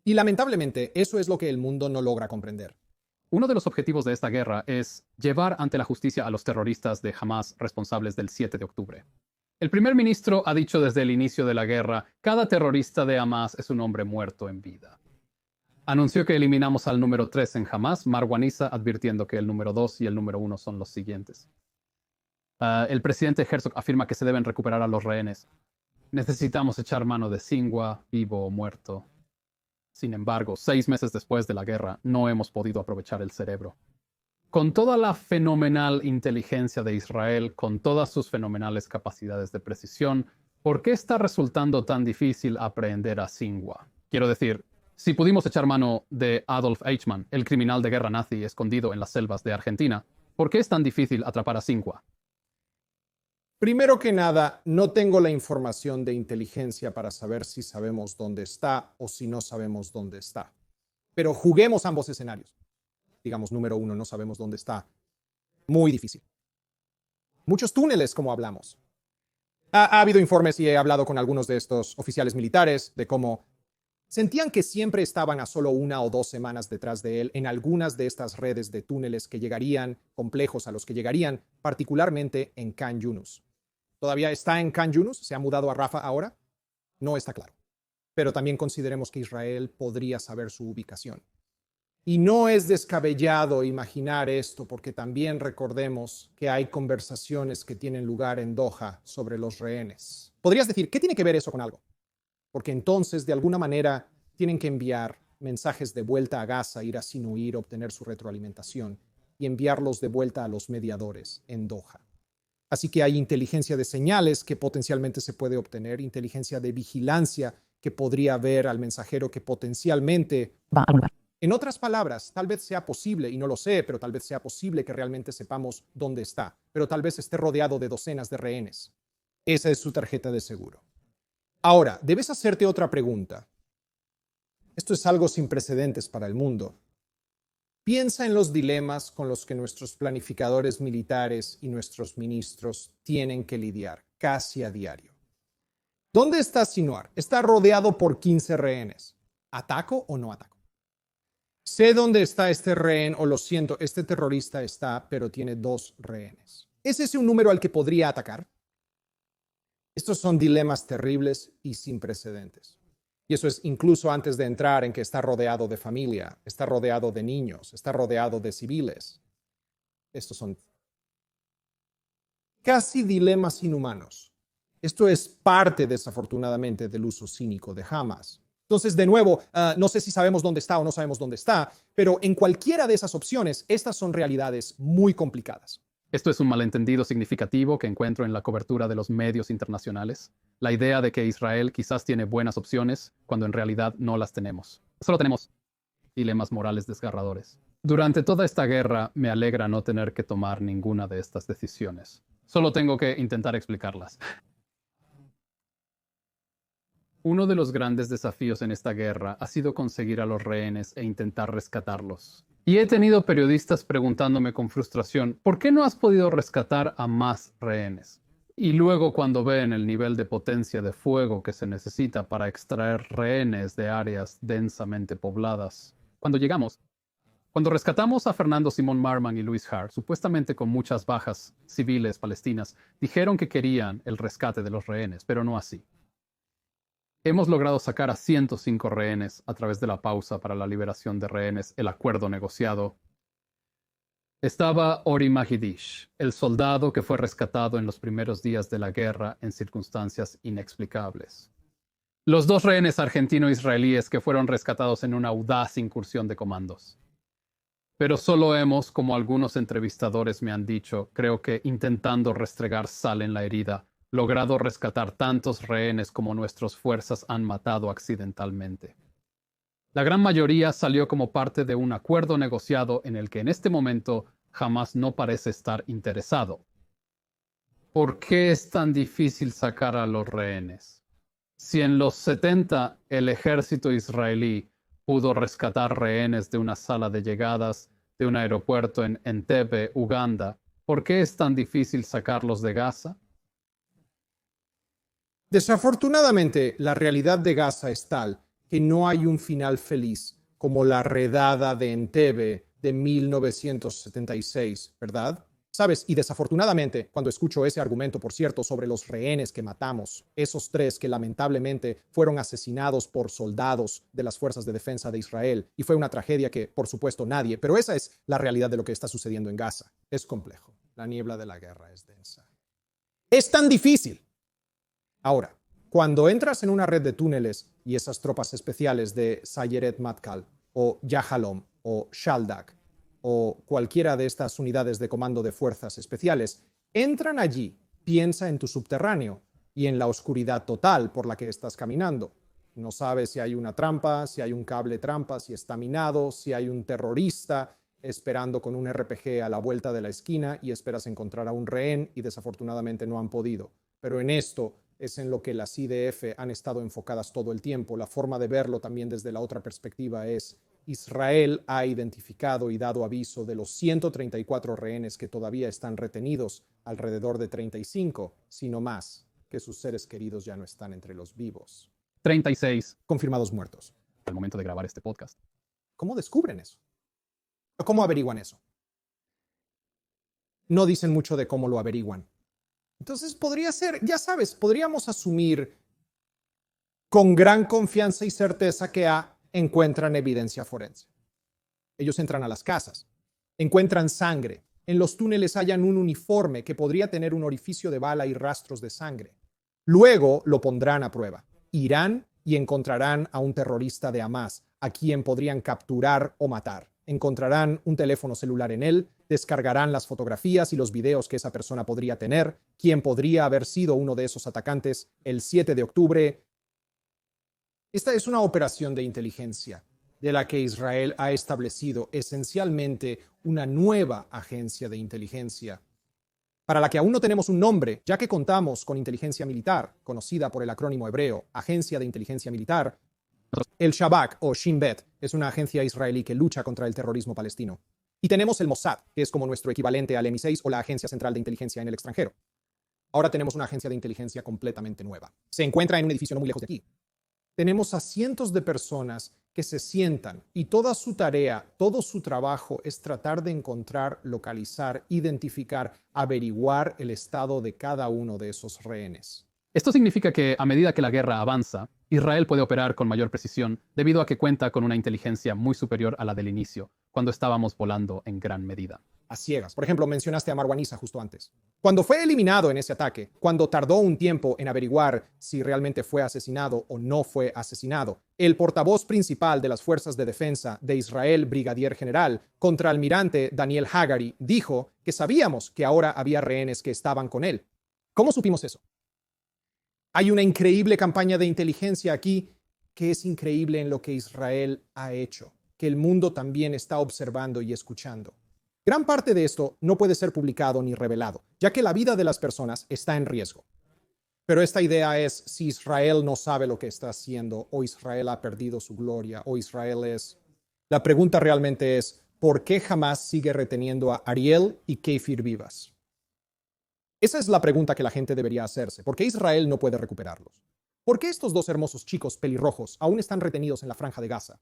A: Y lamentablemente, eso es lo que el mundo no logra comprender.
B: Uno de los objetivos de esta guerra es llevar ante la justicia a los terroristas de Hamás responsables del 7 de octubre. El primer ministro ha dicho desde el inicio de la guerra, cada terrorista de Hamás es un hombre muerto en vida. Anunció que eliminamos al número 3 en Hamás, Marwan Issa advirtiendo que el número 2 y el número 1 son los siguientes. El presidente Herzog afirma que se deben recuperar a los rehenes. Necesitamos echar mano de Sinwar, vivo o muerto. Sin embargo, 6 meses después de la guerra, no hemos podido aprovechar el cerebro. Con toda la fenomenal inteligencia de Israel, con todas sus fenomenales capacidades de precisión, ¿por qué está resultando tan difícil aprehender a Sinwar? Quiero decir, si pudimos echar mano de Adolf Eichmann, el criminal de guerra nazi escondido en las selvas de Argentina, ¿por qué es tan difícil atrapar a Sinwar?
A: Primero que nada, no tengo la información de inteligencia para saber si sabemos dónde está o si no sabemos dónde está. Pero juguemos ambos escenarios. Digamos, número 1, no sabemos dónde está. Muy difícil. Muchos túneles, como hablamos. Ha habido informes y he hablado con algunos de estos oficiales militares de cómo sentían que siempre estaban a solo 1 o 2 semanas detrás de él en algunas de estas redes de túneles que llegarían, complejos a los que llegarían, particularmente en Khan Yunus. ¿Todavía está en Khan Yunus? ¿Se ha mudado a Rafah ahora? No está claro. Pero también consideremos que Israel podría saber su ubicación. Y no es descabellado imaginar esto porque también recordemos que hay conversaciones que tienen lugar en Doha sobre los rehenes. Podrías decir, ¿qué tiene que ver eso con algo? Porque entonces, de alguna manera, tienen que enviar mensajes de vuelta a Gaza, ir a Sinuir, obtener su retroalimentación y enviarlos de vuelta a los mediadores en Doha. Así que hay inteligencia de señales que potencialmente se puede obtener, inteligencia de vigilancia que podría ver al mensajero que potencialmente
C: va a algún lugar.
A: En otras palabras, tal vez sea posible, y no lo sé, pero tal vez sea posible que realmente sepamos dónde está, pero tal vez esté rodeado de docenas de rehenes. Esa es su tarjeta de seguro. Ahora, debes hacerte otra pregunta. Esto es algo sin precedentes para el mundo. Piensa en los dilemas con los que nuestros planificadores militares y nuestros ministros tienen que lidiar casi a diario. ¿Dónde está Sinwar? Está rodeado por 15 rehenes. ¿Ataco o no ataco? Sé dónde está este rehén, o lo siento, este terrorista está, pero tiene 2 rehenes. ¿Es ese un número al que podría atacar? Estos son dilemas terribles y sin precedentes. Y eso es incluso antes de entrar en que está rodeado de familia, está rodeado de niños, está rodeado de civiles. Estos son casi dilemas inhumanos. Esto es parte, desafortunadamente, del uso cínico de Hamas. Entonces, de nuevo, no sé si sabemos dónde está o no sabemos dónde está, pero en cualquiera de esas opciones, estas son realidades muy complicadas.
B: Esto es un malentendido significativo que encuentro en la cobertura de los medios internacionales. La idea de que Israel quizás tiene buenas opciones cuando en realidad no las tenemos. Solo tenemos dilemas morales desgarradores. Durante toda esta guerra me alegra no tener que tomar ninguna de estas decisiones. Solo tengo que intentar explicarlas. Uno de los grandes desafíos en esta guerra ha sido conseguir a los rehenes e intentar rescatarlos. Y he tenido periodistas preguntándome con frustración, ¿por qué no has podido rescatar a más rehenes? Y luego cuando ven el nivel de potencia de fuego que se necesita para extraer rehenes de áreas densamente pobladas. Cuando rescatamos a Fernando Simón Marman y Luis Har, supuestamente con muchas bajas civiles palestinas, dijeron que querían el rescate de los rehenes, pero no así. Hemos logrado sacar a 105 rehenes a través de la pausa para la liberación de rehenes, el acuerdo negociado. Estaba Ori Mahidish, el soldado que fue rescatado en los primeros días de la guerra en circunstancias inexplicables. Los 2 rehenes argentino-israelíes que fueron rescatados en una audaz incursión de comandos. Pero solo hemos, como algunos entrevistadores me han dicho, creo que intentando restregar sal en la herida, logrado rescatar tantos rehenes como nuestras fuerzas han matado accidentalmente. La gran mayoría salió como parte de un acuerdo negociado en el que en este momento Hamas no parece estar interesado. ¿Por qué es tan difícil sacar a los rehenes? Si en los 70 el ejército israelí pudo rescatar rehenes de una sala de llegadas de un aeropuerto en Entebbe, Uganda, ¿por qué es tan difícil sacarlos de Gaza?
A: Desafortunadamente, la realidad de Gaza es tal que no hay un final feliz como la redada de Entebbe de 1976, ¿verdad? ¿Sabes? Y desafortunadamente, cuando escucho ese argumento, por cierto, sobre los rehenes que matamos, esos 3 que lamentablemente fueron asesinados por soldados de las Fuerzas de Defensa de Israel, y fue una tragedia que, por supuesto, nadie, pero esa es la realidad de lo que está sucediendo en Gaza. Es complejo. La niebla de la guerra es densa. Es tan difícil. Ahora, cuando entras en una red de túneles y esas tropas especiales de Sayeret Matkal o Yahalom o Shaldak o cualquiera de estas unidades de comando de fuerzas especiales entran allí, piensa en tu subterráneo y en la oscuridad total por la que estás caminando. No sabes si hay una trampa, si hay un cable trampa, si está minado, si hay un terrorista esperando con un RPG a la vuelta de la esquina y esperas encontrar a un rehén y desafortunadamente no han podido. Pero en esto es en lo que las IDF han estado enfocadas todo el tiempo. La forma de verlo también desde la otra perspectiva es: Israel ha identificado y dado aviso de los 134 rehenes que todavía están retenidos, alrededor de 35, sino más, que sus seres queridos ya no están entre los vivos.
B: 36.
A: Confirmados muertos.
B: Al momento de grabar este podcast.
A: ¿Cómo descubren eso? ¿Cómo averiguan eso? No dicen mucho de cómo lo averiguan. Entonces podría ser, ya sabes, podríamos asumir con gran confianza y certeza que encuentran evidencia forense. Ellos entran a las casas, encuentran sangre. En los túneles hallan un uniforme que podría tener un orificio de bala y rastros de sangre. Luego lo pondrán a prueba. Irán y encontrarán a un terrorista de Hamás, a quien podrían capturar o matar. Encontrarán un teléfono celular en él, descargarán las fotografías y los videos que esa persona podría tener, quién podría haber sido uno de esos atacantes el 7 de octubre. Esta es una operación de inteligencia de la que Israel ha establecido esencialmente una nueva agencia de inteligencia, para la que aún no tenemos un nombre, ya que contamos con inteligencia militar, conocida por el acrónimo hebreo Agencia de Inteligencia Militar. El Shabak o Shin Bet es una agencia israelí que lucha contra el terrorismo palestino. Y tenemos el Mossad, que es como nuestro equivalente al MI6 o la Agencia Central de Inteligencia en el extranjero. Ahora tenemos una agencia de inteligencia completamente nueva. Se encuentra en un edificio no muy lejos de aquí. Tenemos a cientos de personas que se sientan y toda su tarea, todo su trabajo es tratar de encontrar, localizar, identificar, averiguar el estado de cada uno de esos rehenes.
B: Esto significa que a medida que la guerra avanza, Israel puede operar con mayor precisión debido a que cuenta con una inteligencia muy superior a la del inicio, cuando estábamos volando en gran medida.
A: A ciegas. Por ejemplo, mencionaste a Marwan Issa justo antes. Cuando fue eliminado en ese ataque, cuando tardó un tiempo en averiguar si realmente fue asesinado o no fue asesinado, el portavoz principal de las Fuerzas de Defensa de Israel, brigadier general, contraalmirante Daniel Hagari, dijo que sabíamos que ahora había rehenes que estaban con él. ¿Cómo supimos eso? Hay una increíble campaña de inteligencia aquí que es increíble en lo que Israel ha hecho, que el mundo también está observando y escuchando. Gran parte de esto no puede ser publicado ni revelado, ya que la vida de las personas está en riesgo. Pero esta idea es: si Israel no sabe lo que está haciendo, o Israel ha perdido su gloria, o Israel es... La pregunta realmente es: ¿por qué Hamás sigue reteniendo a Ariel y Kefir vivas? Esa es la pregunta que la gente debería hacerse. ¿Por qué Israel no puede recuperarlos? ¿Por qué estos dos hermosos chicos pelirrojos aún están retenidos en la Franja de Gaza?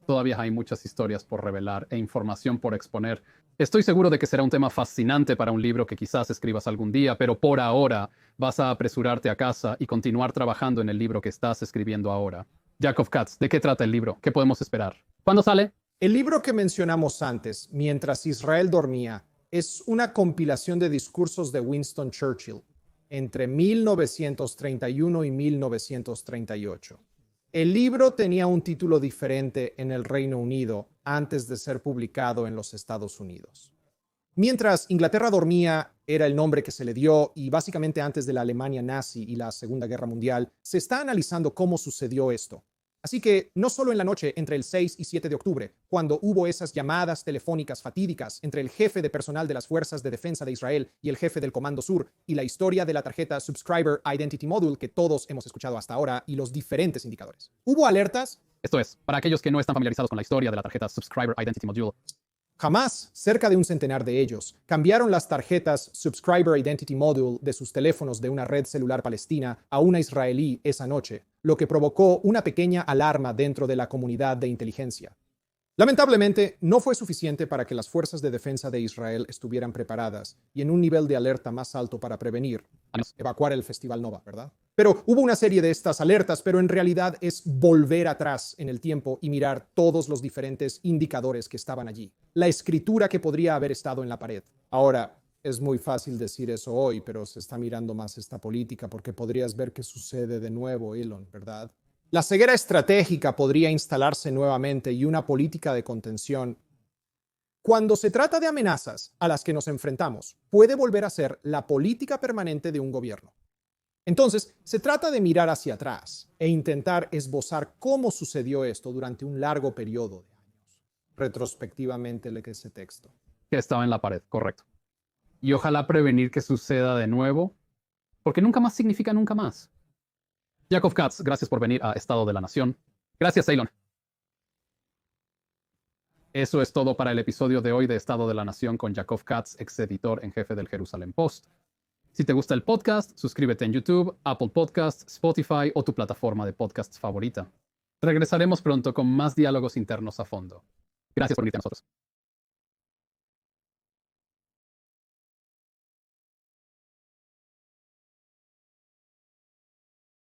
B: Todavía hay muchas historias por revelar e información por exponer. Estoy seguro de que será un tema fascinante para un libro que quizás escribas algún día, pero por ahora vas a apresurarte a casa y continuar trabajando en el libro que estás escribiendo ahora. Yaakov Katz, ¿de qué trata el libro? ¿Qué podemos esperar? ¿Cuándo sale?
A: El libro que mencionamos antes, Mientras Israel dormía, es una compilación de discursos de Winston Churchill entre 1931 y 1938. El libro tenía un título diferente en el Reino Unido antes de ser publicado en los Estados Unidos. Mientras Inglaterra dormía era el nombre que se le dio, y básicamente antes de la Alemania nazi y la Segunda Guerra Mundial, se está analizando cómo sucedió esto. Así que no solo en la noche entre el 6 y 7 de octubre, cuando hubo esas llamadas telefónicas fatídicas entre el jefe de personal de las Fuerzas de Defensa de Israel y el jefe del Comando Sur, y la historia de la tarjeta Subscriber Identity Module que todos hemos escuchado hasta ahora, y los diferentes indicadores. Hubo alertas.
B: Esto es, para aquellos que no están familiarizados con la historia de la tarjeta Subscriber Identity Module.
A: Jamás, cerca de un centenar de ellos, cambiaron las tarjetas Subscriber Identity Module de sus teléfonos de una red celular palestina a una israelí esa noche, lo que provocó una pequeña alarma dentro de la comunidad de inteligencia. Lamentablemente, no fue suficiente para que las fuerzas de defensa de Israel estuvieran preparadas y en un nivel de alerta más alto para prevenir, evacuar el Festival Nova, ¿verdad? Pero hubo una serie de estas alertas, pero en realidad es volver atrás en el tiempo y mirar todos los diferentes indicadores que estaban allí. La escritura que podría haber estado en la pared. Ahora, es muy fácil decir eso hoy, pero se está mirando más esta política porque podrías ver qué sucede de nuevo, Elon, ¿verdad? La ceguera estratégica podría instalarse nuevamente y una política de contención. Cuando se trata de amenazas a las que nos enfrentamos, puede volver a ser la política permanente de un gobierno. Entonces, se trata de mirar hacia atrás e intentar esbozar cómo sucedió esto durante un largo periodo de años. Retrospectivamente, lee ese texto.
B: Que estaba en la pared, correcto. Y ojalá prevenir que suceda de nuevo, porque nunca más significa nunca más. Jacob Katz, gracias por venir a Estado de la Nación. Gracias, Eilon. Eso es todo para el episodio de hoy de Estado de la Nación con Jacob Katz, ex editor en jefe del Jerusalem Post. Si te gusta el podcast, suscríbete en YouTube, Apple Podcasts, Spotify o tu plataforma de podcasts favorita. Regresaremos pronto con más diálogos internos a fondo. Gracias por unirte a nosotros.